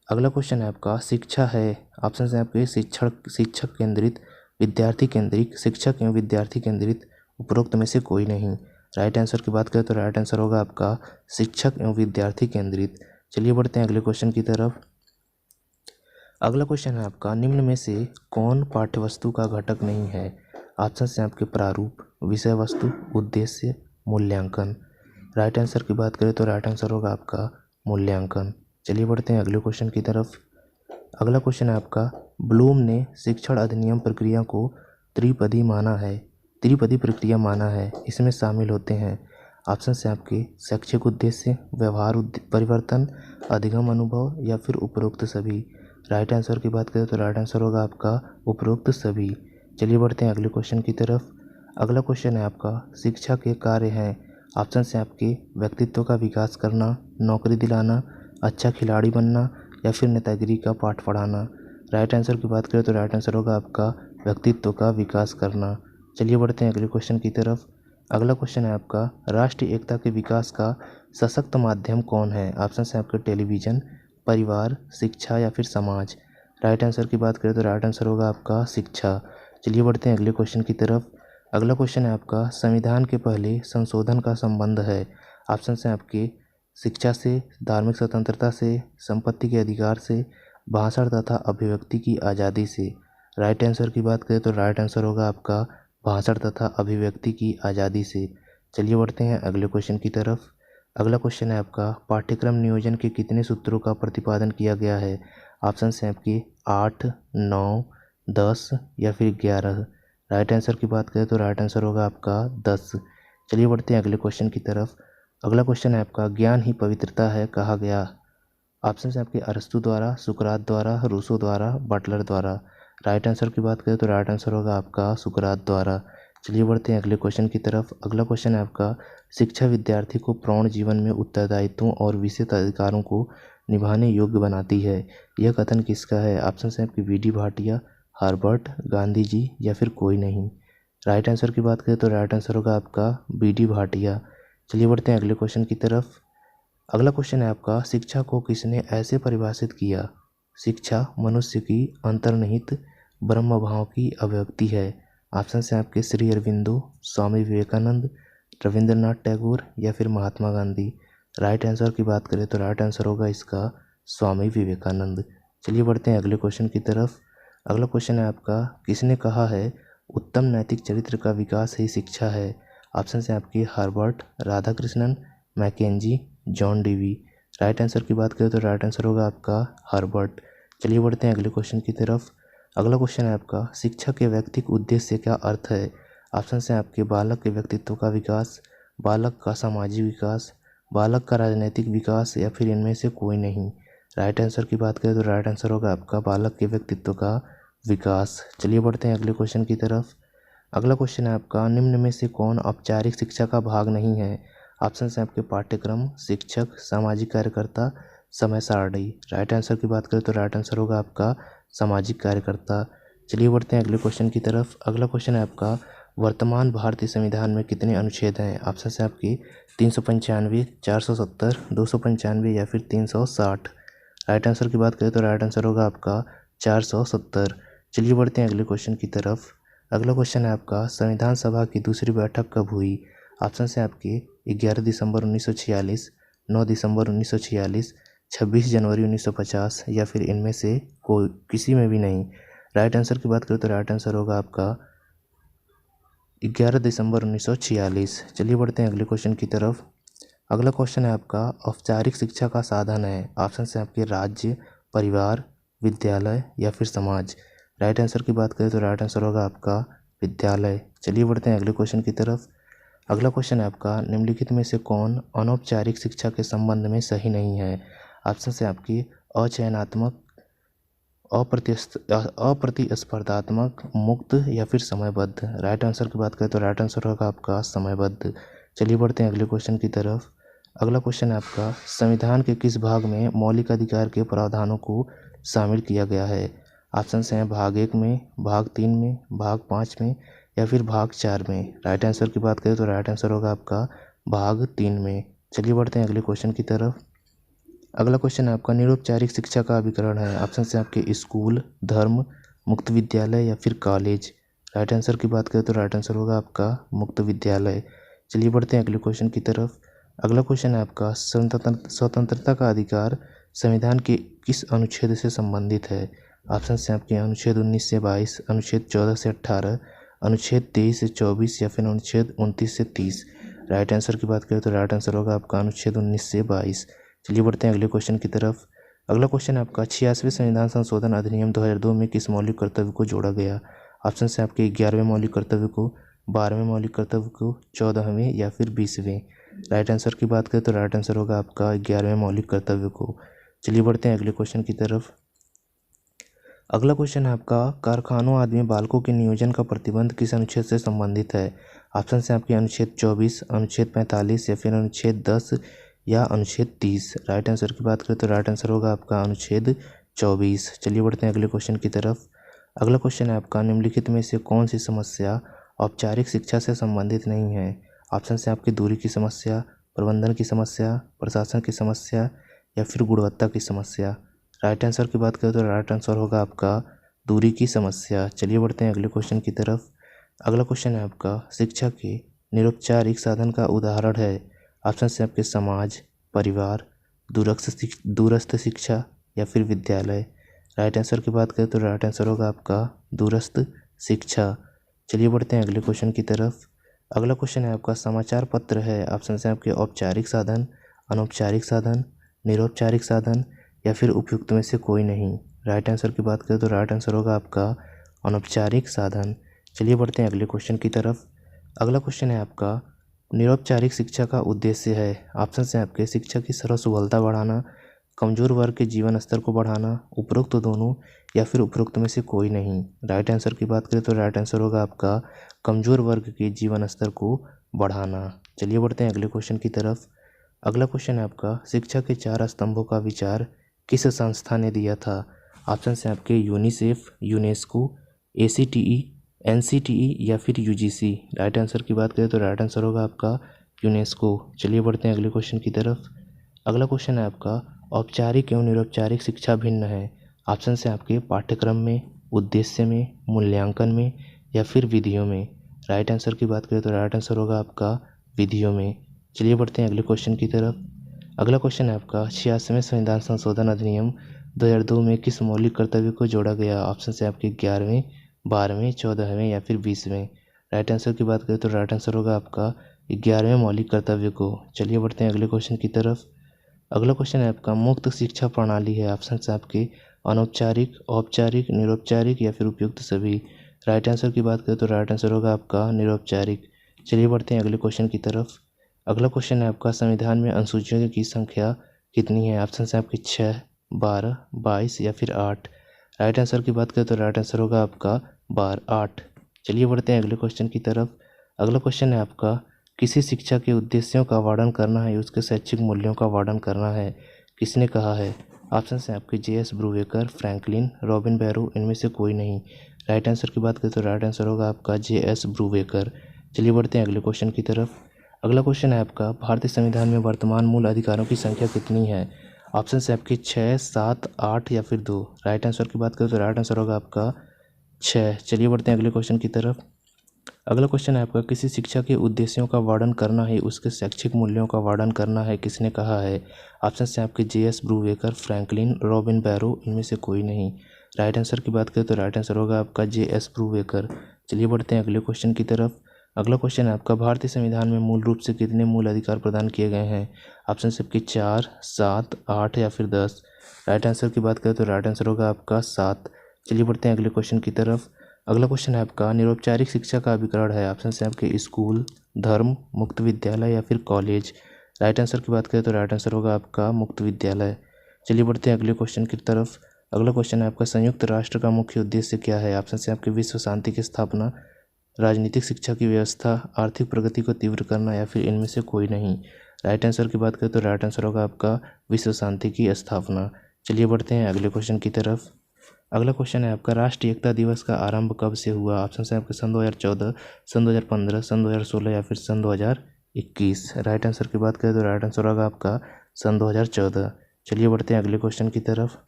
अगला क्वेश्चन है आपका, शिक्षा है, ऑप्शन है आपके शिक्षक केंद्रित, विद्यार्थी केंद्रित, शिक्षक एवं विद्यार्थी केंद्रित, उपरोक्त में से कोई नहीं। राइट आंसर की बात करें तो राइट आंसर होगा आपका शिक्षक एवं विद्यार्थी केंद्रित। चलिए बढ़ते हैं अगले क्वेश्चन की तरफ। अगला क्वेश्चन है आपका, निम्न में से कौन पाठ्यवस्तु का घटक नहीं है? ऑप्शन है आपके प्रारूप, विषय वस्तु, उद्देश्य, मूल्यांकन। राइट आंसर की बात करें तो राइट आंसर होगा आपका मूल्यांकन। चलिए बढ़ते हैं अगले क्वेश्चन की तरफ। अगला क्वेश्चन है आपका, ब्लूम ने शिक्षण अधिनियम प्रक्रिया को त्रिपदी प्रक्रिया माना है। इसमें शामिल होते हैं ऑप्शन है आपके शैक्षिक उद्देश्य, व्यवहार परिवर्तन, अधिगम अनुभव या फिर उपरोक्त सभी। राइट आंसर की बात करें तो राइट आंसर होगा आपका उपरोक्त सभी। चलिए बढ़ते हैं अगले क्वेश्चन की तरफ। अगला क्वेश्चन है आपका, शिक्षा के कार्य हैं। ऑप्शन है आपके व्यक्तित्व का विकास करना, नौकरी दिलाना, अच्छा खिलाड़ी बनना या फिर नेतागिरी का पाठ पढ़ाना। राइट आंसर की बात करें तो राइट आंसर होगा आपका व्यक्तित्व का विकास करना। चलिए बढ़ते हैं अगले क्वेश्चन की तरफ। अगला क्वेश्चन है आपका, राष्ट्रीय एकता के विकास का सशक्त माध्यम कौन है? ऑप्शन है आपके टेलीविज़न, परिवार, शिक्षा या फिर समाज। राइट आंसर की बात करें तो राइट आंसर होगा आपका शिक्षा। चलिए बढ़ते हैं अगले क्वेश्चन की तरफ। अगला क्वेश्चन है आपका, संविधान के पहले संशोधन का संबंध है। ऑप्शन है आपके शिक्षा से, धार्मिक स्वतंत्रता से, संपत्ति के अधिकार से, भाषण तथा अभिव्यक्ति की आज़ादी से। राइट आंसर की बात करें तो राइट आंसर होगा आपका भाषण तथा अभिव्यक्ति की आज़ादी से। चलिए बढ़ते हैं अगले क्वेश्चन की तरफ। अगला क्वेश्चन है आपका, पाठ्यक्रम नियोजन के कितने सूत्रों का प्रतिपादन किया गया है? ऑप्शन है आपके 8, 9, 10 या फिर 11। राइट आंसर की बात करें तो राइट आंसर होगा आपका 10। चलिए बढ़ते हैं अगले क्वेश्चन की तरफ। अगला क्वेश्चन है आपका, ज्ञान ही पवित्रता है कहा गया। ऑप्शन है आपके अरस्तु द्वारा, सुकरात द्वारा, रूसो द्वारा, बटलर द्वारा। राइट आंसर की बात करें तो राइट आंसर होगा आपका सुकरात द्वारा। चलिए बढ़ते हैं अगले क्वेश्चन की तरफ। अगला क्वेश्चन है आपका, शिक्षा विद्यार्थी को प्रौढ़ जीवन में उत्तरदायित्वों और विशेष अधिकारों को निभाने योग्य बनाती है। यह कथन किसका है? ऑप्शन है आपकी V D Bhatia, Herbert, Gandhi ji या फिर कोई नहीं। राइट आंसर की बात करें तो राइट आंसर होगा आपका वी डी भाटिया। चलिए बढ़ते हैं अगले क्वेश्चन की तरफ। अगला क्वेश्चन है आपका, शिक्षा को किसने ऐसे परिभाषित किया? शिक्षा मनुष्य की अंतर्निहित ब्रह्म भाव की अभिव्यक्ति है। ऑप्शन है आपके श्री अरविंदो, स्वामी विवेकानंद, रविंद्रनाथ टैगोर या फिर महात्मा गांधी। राइट आंसर की बात करें तो राइट आंसर होगा इसका स्वामी विवेकानंद। चलिए बढ़ते हैं अगले क्वेश्चन की तरफ। अगला क्वेश्चन है आपका, किसने कहा है उत्तम नैतिक चरित्र का विकास ही शिक्षा है? ऑप्शन है आपकी Herbert, Radhakrishnan, Mackenzie, John Dewey. Right answer की बात करें तो राइट आंसर होगा आपका हर्बर्ट। चलिए बढ़ते हैं अगले क्वेश्चन की तरफ। अगला क्वेश्चन है आपका, शिक्षा के व्यक्तिक उद्देश्य से क्या अर्थ है? ऑप्शन से आपके बालक के व्यक्तित्व का विकास, बालक का सामाजिक विकास, बालक का राजनैतिक विकास या फिर इनमें से कोई नहीं। राइट आंसर की बात करें तो राइट आंसर होगा आपका बालक के व्यक्तित्व का विकास। चलिए बढ़ते हैं अगले क्वेश्चन की तरफ। अगला क्वेश्चन है आपका, निम्न में से कौन औपचारिक शिक्षा का भाग नहीं है? ऑप्शन है आपके पाठ्यक्रम, शिक्षक, सामाजिक कार्यकर्ता, समय सारणी। राइट आंसर की बात करें तो राइट आंसर होगा आपका सामाजिक कार्यकर्ता। चलिए बढ़ते हैं अगले क्वेश्चन की तरफ। अगला क्वेश्चन है आपका, वर्तमान भारतीय संविधान में कितने अनुच्छेद हैं? ऑप्शन है आपकी 395, 470, 295 या फिर 360। राइट आंसर की बात करें तो राइट आंसर होगा आपका 470। चलिए बढ़ते हैं अगले क्वेश्चन की तरफ। अगला क्वेश्चन है आपका, संविधान सभा की दूसरी बैठक कब हुई? ऑप्शन है आपके 11 दिसंबर 1946, 9 दिसंबर 1946, 26 जनवरी 1950 या फिर इनमें से कोई किसी में भी नहीं। राइट आंसर की बात करें तो राइट आंसर होगा आपका 11 दिसंबर 1946। चलिए बढ़ते हैं अगले क्वेश्चन की तरफ। अगला क्वेश्चन है आपका, औपचारिक शिक्षा का साधन है? ऑप्शन है आपके राज्य, परिवार, विद्यालय या फिर समाज। राइट आंसर की बात करें तो राइट आंसर होगा आपका विद्यालय। चलिए बढ़ते हैं अगले क्वेश्चन की तरफ। अगला क्वेश्चन है आपका, निम्नलिखित में से कौन अनौपचारिक शिक्षा के संबंध में सही नहीं है? ऑप्शन है आपकी अचयनात्मक, अप्रतिस्पर्धात्मक, मुक्त या फिर समयबद्ध। राइट आंसर की बात करें तो राइट आंसर होगा आपका समयबद्ध। चलिए बढ़ते हैं अगले क्वेश्चन की तरफ। अगला क्वेश्चन है आपका, संविधान के किस भाग में मौलिक अधिकार के प्रावधानों को शामिल किया गया है? ऑप्शन हैं भाग 1 में, भाग 3 में, भाग 5 में या फिर भाग 4 में। राइट आंसर की बात करें तो राइट आंसर होगा आपका भाग 3 में। चलिए बढ़ते हैं अगले क्वेश्चन की तरफ। अगला क्वेश्चन है आपका, निरौपचारिक शिक्षा का अभिकरण है? ऑप्शन से आपके स्कूल, धर्म, मुक्त विद्यालय या फिर कॉलेज। राइट आंसर की बात करें तो राइट आंसर होगा आपका मुक्त विद्यालय। चलिए बढ़ते हैं अगले क्वेश्चन की तरफ। अगला क्वेश्चन है आपका, स्वतंत्रता का अधिकार संविधान के किस अनुच्छेद से संबंधित है? ऑप्शन से आपके अनुच्छेद 19 से 22, अनुच्छेद 14 से 18, अनुच्छेद 23 से 24 या फिर अनुच्छेद 29 से 30। राइट आंसर की बात करें तो राइट आंसर होगा आपका अनुच्छेद 19 से 22। चलिए बढ़ते हैं अगले क्वेश्चन की तरफ। अगला क्वेश्चन है आपका, 86वें संविधान संशोधन अधिनियम 2002 में किस मौलिक कर्तव्य को जोड़ा गया? ऑप्शन से आपके 11वें मौलिक कर्तव्य को, 12वें मौलिक कर्तव्य को, 14वें या फिर 20वें। राइट आंसर की बात करें तो राइट आंसर होगा आपका 11वें मौलिक कर्तव्य को। चलिए बढ़ते हैं अगले क्वेश्चन की तरफ। अगला क्वेश्चन है आपका, कारखानों आदि में बालकों के नियोजन का प्रतिबंध किस अनुच्छेद से संबंधित है? ऑप्शन से आपके अनुच्छेद 24, अनुच्छेद 45 या फिर अनुच्छेद 10 या अनुच्छेद 30। राइट आंसर की बात करें तो राइट आंसर होगा आपका अनुच्छेद 24। चलिए बढ़ते हैं अगले क्वेश्चन की तरफ। अगला क्वेश्चन है आपका, निम्नलिखित में से कौन सी समस्या औपचारिक शिक्षा से संबंधित नहीं है? ऑप्शन से आपकी दूरी की समस्या, प्रबंधन की समस्या, प्रशासन की समस्या या फिर गुणवत्ता की समस्या। राइट आंसर की बात करें तो राइट आंसर होगा आपका दूरी की समस्या। चलिए बढ़ते हैं अगले क्वेश्चन की तरफ। अगला क्वेश्चन है आपका, शिक्षा के निरौपचारिक साधन का उदाहरण है? ऑप्शन से आपके समाज, परिवार, दूरस्थ शिक्षा या फिर विद्यालय। राइट आंसर की बात करें तो राइट आंसर होगा आपका दूरस्थ शिक्षा। चलिए बढ़ते हैं अगले क्वेश्चन की तरफ। अगला क्वेश्चन है आपका, समाचार पत्र है? ऑप्शन से आपके औपचारिक साधन, अनौपचारिक साधन, निरौपचारिक साधन या फिर उपयुक्त में से कोई नहीं। राइट आंसर की बात करें तो राइट आंसर होगा आपका अनौपचारिक साधन। चलिए बढ़ते हैं अगले क्वेश्चन की तरफ। अगला क्वेश्चन है आपका, निरौपचारिक शिक्षा का उद्देश्य है? ऑप्शन से आपके शिक्षा की सर्वसुलभता बढ़ाना, कमजोर वर्ग के जीवन स्तर को बढ़ाना, उपरोक्त दोनों या फिर उपरोक्त में से कोई नहीं। राइट आंसर की बात करें तो राइट आंसर होगा आपका कमजोर वर्ग के जीवन स्तर को बढ़ाना। चलिए बढ़ते हैं अगले क्वेश्चन की तरफ। अगला क्वेश्चन है आपका, शिक्षा के 4 स्तंभों का विचार किस संस्था ने दिया था? ऑप्शन से आपके यूनिसेफ, यूनेस्को, ACTE, NCTE या फिर UGC। राइट आंसर की बात करें तो राइट आंसर होगा आपका यूनेस्को। चलिए बढ़ते हैं अगले क्वेश्चन की तरफ। अगला क्वेश्चन है आपका, औपचारिक एवं निरौपचारिक शिक्षा भिन्न है? ऑप्शन से आपके पाठ्यक्रम में, उद्देश्य में, मूल्यांकन में या फिर विधियों में। राइट आंसर की बात करें तो राइट आंसर होगा आपका विधियों में। चलिए बढ़ते हैं अगले क्वेश्चन की तरफ। अगला क्वेश्चन है आपका, 86वें संविधान संशोधन अधिनियम 2002 में किस मौलिक कर्तव्य को जोड़ा गया? ऑप्शन से आपके 11वें, 12वें, 14वें या फिर 20वें। राइट आंसर की बात करें तो राइट आंसर होगा आपका 11वें मौलिक कर्तव्य को। चलिए बढ़ते हैं अगले क्वेश्चन की तरफ। अगला क्वेश्चन है आपका, मुक्त शिक्षा प्रणाली है? ऑप्शन से आपके अनौपचारिक, औपचारिक, निरौपचारिक या फिर उपयुक्त सभी। राइट आंसर की बात करें तो राइट आंसर होगा आपका निरौपचारिक। चलिए बढ़ते हैं अगले क्वेश्चन की तरफ। अगला क्वेश्चन है आपका, संविधान में अनुसूचियों की संख्या कितनी है? ऑप्शन है आपके 6, 12, 22 या फिर 8। राइट आंसर की बात करें तो राइट आंसर होगा आपका 8। चलिए बढ़ते हैं अगले क्वेश्चन की तरफ। अगला क्वेश्चन है आपका, किसी शिक्षा के उद्देश्यों का वर्णन करना है, उसके शैक्षिक मूल्यों का वर्णन करना है, किसने कहा है? ऑप्शन है आपके J.S. ब्रूवेकर, फ्रैंकलिन, रॉबिन बैरो, इनमें से कोई नहीं। राइट आंसर की बात करें तो राइट आंसर होगा आपका J.S. ब्रूवेकर। चलिए बढ़ते हैं अगले क्वेश्चन की तरफ। अगला क्वेश्चन है आपका, भारतीय संविधान में वर्तमान मूल अधिकारों की संख्या कितनी है? ऑप्शन है आपके 6, 7, 8 या फिर 2। राइट आंसर की बात करें तो राइट आंसर होगा आपका 6। चलिए बढ़ते हैं अगले क्वेश्चन की तरफ। अगला क्वेश्चन है आपका, किसी शिक्षा के उद्देश्यों का वर्णन करना है, उसके शैक्षिक मूल्यों का वर्णन करना है, किसने कहा है? ऑप्शन है आपके J.S. ब्रूवेकर, फ्रैंकलिन, रॉबिन बैरो, इनमें से कोई नहीं। राइट आंसर की बात करें तो राइट आंसर होगा आपका J.S. ब्रूवेकर। चलिए बढ़ते हैं अगले क्वेश्चन की तरफ। अगला क्वेश्चन है आपका, भारतीय संविधान में मूल रूप से कितने मूल अधिकार प्रदान किए गए हैं? ऑप्शन है आपके 4, 7, 8 या फिर 10। राइट आंसर की बात करें तो राइट आंसर होगा आपका 7। चलिए बढ़ते हैं अगले क्वेश्चन की तरफ। अगला क्वेश्चन है आपका, निरौपचारिक शिक्षा का अभिकरण है। ऑप्शन है आपके स्कूल, धर्म, मुक्त विद्यालय या फिर कॉलेज। राइट आंसर की बात करें तो राइट आंसर होगा आपका मुक्त विद्यालय। चलिए बढ़ते हैं अगले क्वेश्चन की तरफ। अगला क्वेश्चन है आपका, संयुक्त राष्ट्र का मुख्य उद्देश्य क्या है? ऑप्शन है आपके विश्व शांति की स्थापना, राजनीतिक शिक्षा की व्यवस्था, आर्थिक प्रगति को तीव्र करना या फिर इनमें से कोई नहीं। राइट आंसर की बात करें तो राइट आंसर होगा आपका विश्व शांति की स्थापना। चलिए बढ़ते हैं अगले क्वेश्चन की तरफ। अगला क्वेश्चन है आपका, राष्ट्रीय एकता दिवस का आरंभ कब से हुआ? ऑप्शन है आपके सन 2014, सन 2015, सन 2016 या फिर सन 2021। राइट आंसर की बात करें तो राइट आंसर होगा आपका सन 2014। चलिए बढ़ते हैं अगले क्वेश्चन की तरफ।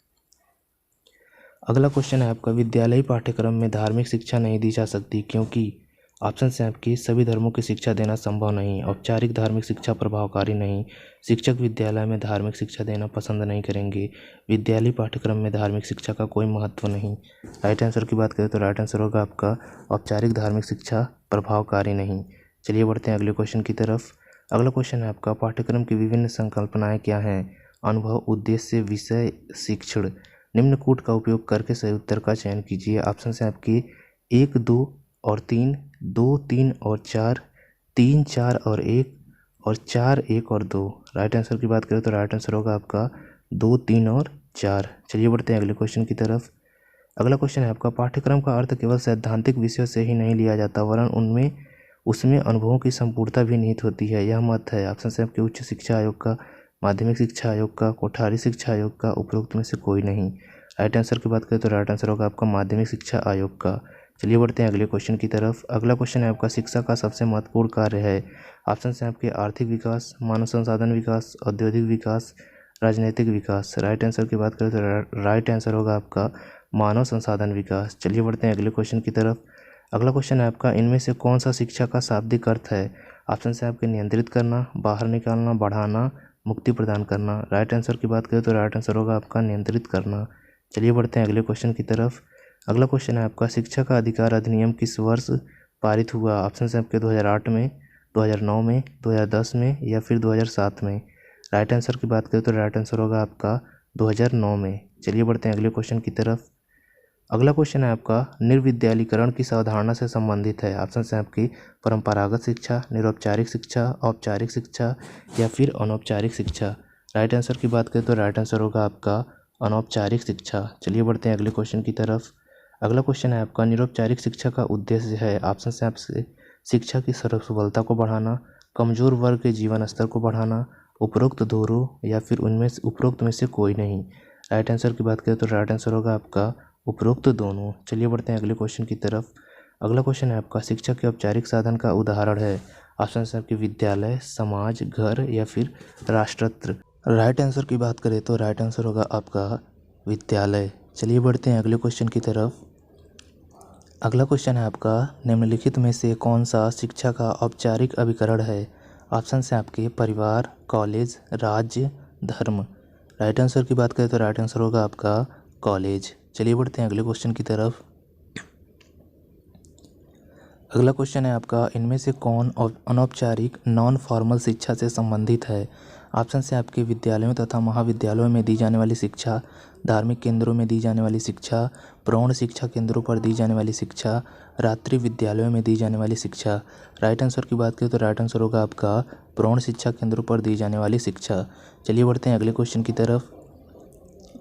अगला क्वेश्चन है आपका, विद्यालयी पाठ्यक्रम में धार्मिक शिक्षा नहीं दी जा सकती क्योंकि? ऑप्शन है आपकी सभी धर्मों की शिक्षा देना संभव नहीं, औपचारिक धार्मिक शिक्षा प्रभावकारी नहीं, शिक्षक विद्यालय में धार्मिक शिक्षा देना पसंद नहीं करेंगे, विद्यालयी पाठ्यक्रम में धार्मिक शिक्षा का कोई महत्व नहीं। राइट आंसर की बात करें तो राइट आंसर होगा आपका औपचारिक धार्मिक शिक्षा प्रभावकारी नहीं। चलिए बढ़ते हैं अगले क्वेश्चन की तरफ। अगला क्वेश्चन है आपका, पाठ्यक्रम की विभिन्न संकल्पनाएँ क्या हैं? अनुभव, उद्देश्य, विषय, शिक्षण। निम्न कूट का उपयोग करके सही उत्तर का चयन कीजिए। ऑप्शन है आपकी 1, 2 और 3, 2, 3 और 4, 3, 4 और 1 और 4, 1 और 2। राइट आंसर की बात करें तो राइट आंसर होगा आपका 2, 3 और 4। चलिए बढ़ते हैं अगले क्वेश्चन की तरफ। अगला क्वेश्चन है आपका, पाठ्यक्रम का अर्थ केवल सैद्धांतिक विषयों से ही नहीं लिया जाता वरन उसमें अनुभवों की संपूर्णता भी निहित होती है, यह मत है। ऑप्शन है आपके उच्च शिक्षा आयोग का, माध्यमिक शिक्षा आयोग का, कोठारी शिक्षा आयोग का, उपरोक्त में से कोई नहीं। राइट आंसर की बात करें तो राइट आंसर होगा आपका माध्यमिक शिक्षा आयोग का। चलिए बढ़ते हैं अगले क्वेश्चन की तरफ। अगला क्वेश्चन है आपका, शिक्षा का सबसे महत्वपूर्ण कार्य है। ऑप्शन है आपके आर्थिक विकास, मानव संसाधन विकास, औद्योगिक विकास, राजनीतिक विकास। राइट आंसर की बात करें तो राइट आंसर होगा आपका मानव संसाधन विकास। चलिए बढ़ते हैं अगले क्वेश्चन की तरफ। अगला क्वेश्चन है आपका, इनमें से कौन सा शिक्षा का शाब्दिक अर्थ है? ऑप्शन है आपके नियंत्रित करना, बाहर निकालना, बढ़ाना, मुक्ति प्रदान करना। राइट आंसर की बात करें तो राइट आंसर होगा आपका नियंत्रित करना। चलिए बढ़ते हैं अगले क्वेश्चन की तरफ। अगला क्वेश्चन है आपका, शिक्षा का अधिकार अधिनियम किस वर्ष पारित हुआ? ऑप्शन है आपके 2008 में, 2009 में, 2010 में या फिर 2007 में। राइट आंसर की बात करें तो राइट आंसर होगा आपका 2009 में। चलिए बढ़ते हैं अगले क्वेश्चन की तरफ। अगला क्वेश्चन है आपका, निर्विद्यालीकरण किस अवधारणा से संबंधित है? ऑप्शन है आपकी परंपरागत शिक्षा, निरौपचारिक शिक्षा, औपचारिक शिक्षा या फिर अनौपचारिक शिक्षा। राइट आंसर की बात करें तो राइट आंसर होगा आपका अनौपचारिक शिक्षा। चलिए बढ़ते हैं अगले क्वेश्चन की तरफ। अगला क्वेश्चन है आपका, निरौपचारिक शिक्षा का उद्देश्य है। ऑप्शन है आपसे शिक्षा की सर्वसफलता को बढ़ाना, कमजोर वर्ग के जीवन स्तर को बढ़ाना, उपरोक्त दोनों या फिर उपरोक्त में से कोई नहीं। राइट आंसर की बात करें तो राइट आंसर होगा आपका उपरोक्त दोनों। चलिए बढ़ते हैं अगले क्वेश्चन की तरफ। अगला क्वेश्चन है आपका, शिक्षा के औपचारिक साधन का उदाहरण है। ऑप्शन है आपके विद्यालय, समाज, घर या फिर राष्ट्रत्र। राइट आंसर की बात करें तो राइट आंसर होगा आपका विद्यालय। चलिए बढ़ते हैं अगले क्वेश्चन की तरफ। अगला क्वेश्चन है आपका, निम्नलिखित में से कौन सा शिक्षा का औपचारिक अभिकरण है? ऑप्शन है आपके परिवार, कॉलेज, राज्य, धर्म। राइट आंसर की बात करें तो राइट आंसर होगा आपका कॉलेज। चलिए बढ़ते हैं अगले क्वेश्चन की तरफ। अगला क्वेश्चन है आपका, इनमें से कौन अनौपचारिक नॉन फॉर्मल शिक्षा से संबंधित है? ऑप्शन से आपके विद्यालयों तथा महाविद्यालयों में दी जाने वाली शिक्षा, धार्मिक केंद्रों में दी जाने वाली शिक्षा, प्रौढ़ शिक्षा केंद्रों पर दी जाने वाली शिक्षा, रात्रि विद्यालयों में दी जाने वाली शिक्षा। राइट आंसर की बात करें तो राइट आंसर होगा आपका प्रौढ़ शिक्षा केंद्रों पर दी जाने वाली शिक्षा। चलिए बढ़ते हैं अगले क्वेश्चन की तरफ।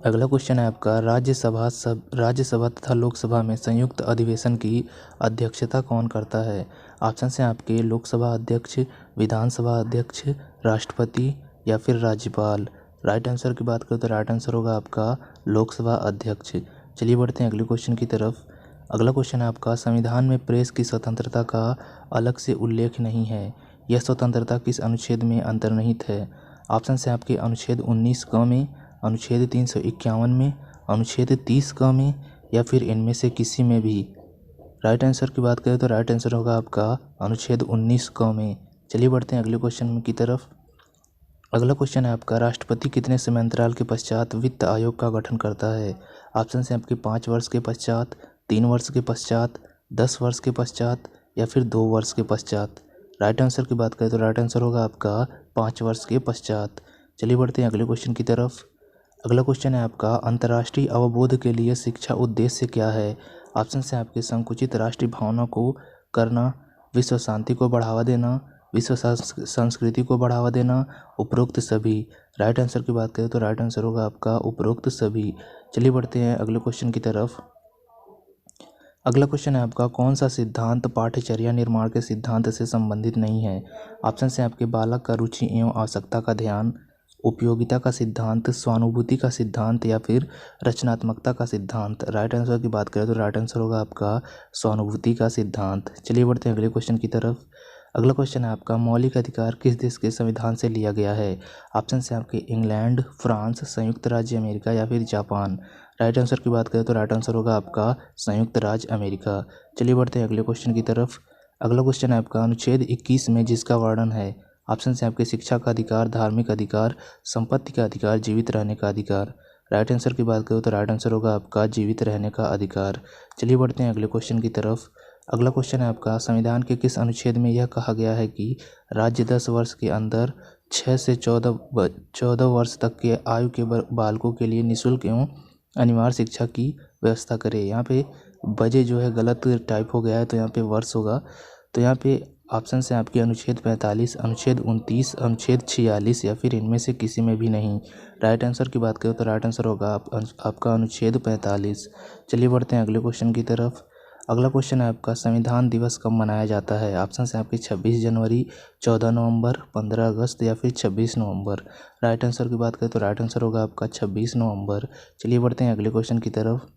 अगला क्वेश्चन है आपका राज्यसभा तथा लोकसभा में संयुक्त अधिवेशन की अध्यक्षता कौन करता है। ऑप्शन से आपके लोकसभा अध्यक्ष, विधानसभा अध्यक्ष, राष्ट्रपति या फिर राज्यपाल। राइट आंसर की बात करें तो राइट आंसर होगा आपका लोकसभा अध्यक्ष। चलिए बढ़ते हैं अगले क्वेश्चन की तरफ। अगला क्वेश्चन है आपका संविधान में प्रेस की स्वतंत्रता का अलग से उल्लेख नहीं है, यह स्वतंत्रता किस अनुच्छेद में अंतर्निहित है। ऑप्शन से आपके अनुच्छेद 19 क में, अनुच्छेद 351 में, अनुच्छेद 30 क में या फिर इनमें से किसी में भी। राइट आंसर की बात करें तो राइट आंसर होगा आपका अनुच्छेद 19 क में। चलिए बढ़ते हैं अगले क्वेश्चन की तरफ। अगला क्वेश्चन है आपका राष्ट्रपति कितने समय अंतराल के पश्चात वित्त आयोग का गठन करता है। ऑप्शन से आपके 5 वर्ष के पश्चात, 3 वर्ष के पश्चात, 10 वर्ष के पश्चात या फिर 2 वर्ष के पश्चात। राइट आंसर की बात करें तो राइट आंसर होगा आपका 5 वर्ष के पश्चात। चलिए बढ़ते हैं अगले क्वेश्चन की तरफ। अगला क्वेश्चन है आपका अंतर्राष्ट्रीय अवबोध के लिए शिक्षा उद्देश्य क्या है। ऑप्शन से आपके संकुचित राष्ट्रीय भावना को करना, विश्व शांति को बढ़ावा देना, विश्व संस्कृति को बढ़ावा देना, उपरोक्त सभी। राइट आंसर की बात करें तो राइट आंसर होगा आपका उपरोक्त सभी। चलिए बढ़ते हैं अगले क्वेश्चन की तरफ। अगला क्वेश्चन है आपका कौन सा सिद्धांत पाठ्यचर्या निर्माण के सिद्धांत से संबंधित नहीं है। ऑप्शन से आपके बालक का रुचि एवं आवश्यकता का ध्यान, उपयोगिता का सिद्धांत, स्वानुभूति का सिद्धांत या फिर रचनात्मकता का सिद्धांत। राइट आंसर की बात करें तो राइट आंसर होगा आपका स्वानुभूति का सिद्धांत। चलिए बढ़ते हैं अगले क्वेश्चन की तरफ। अगला क्वेश्चन है आपका मौलिक अधिकार किस देश के संविधान से लिया गया है। ऑप्शन से आपके इंग्लैंड, फ्रांस, संयुक्त राज्य अमेरिका या फिर जापान। राइट आंसर की बात करें तो राइट आंसर होगा आपका संयुक्त राज्य अमेरिका। चलिए बढ़ते हैं अगले क्वेश्चन की तरफ। अगला क्वेश्चन है आपका अनुच्छेद 21 में जिसका वर्णन है। ऑप्शन से आपके शिक्षा का अधिकार, धार्मिक अधिकार, संपत्ति का अधिकार, जीवित रहने का अधिकार। राइट आंसर की बात करें तो राइट आंसर होगा आपका जीवित रहने का अधिकार। चलिए बढ़ते हैं अगले क्वेश्चन की तरफ। अगला क्वेश्चन है आपका संविधान के किस अनुच्छेद में यह कहा गया है कि राज्य 10 वर्ष के अंदर 6 से 14 वर्ष तक के आयु के बालकों के लिए निःशुल्क एवं अनिवार्य शिक्षा की व्यवस्था करे। यहाँ पे बजे जो है गलत टाइप हो गया है तो यहाँ पे वर्ष होगा। तो यहाँ पे ऑप्शन से आपकी अनुच्छेद 45, अनुच्छेद 29, अनुच्छेद 46 या फिर इनमें से किसी में भी नहीं। राइट आंसर की बात करें तो राइट आंसर होगा आपका अनुच्छेद 45। चलिए बढ़ते हैं अगले क्वेश्चन की तरफ। अगला क्वेश्चन है आपका संविधान दिवस कब मनाया जाता है। ऑप्शन से आपके 26 जनवरी, 14 नवंबर, 15 अगस्त या फिर 26 नवंबर। राइट आंसर की बात करें तो राइट आंसर होगा आपका 26 नवंबर। चलिए बढ़ते हैं अगले क्वेश्चन की तरफ।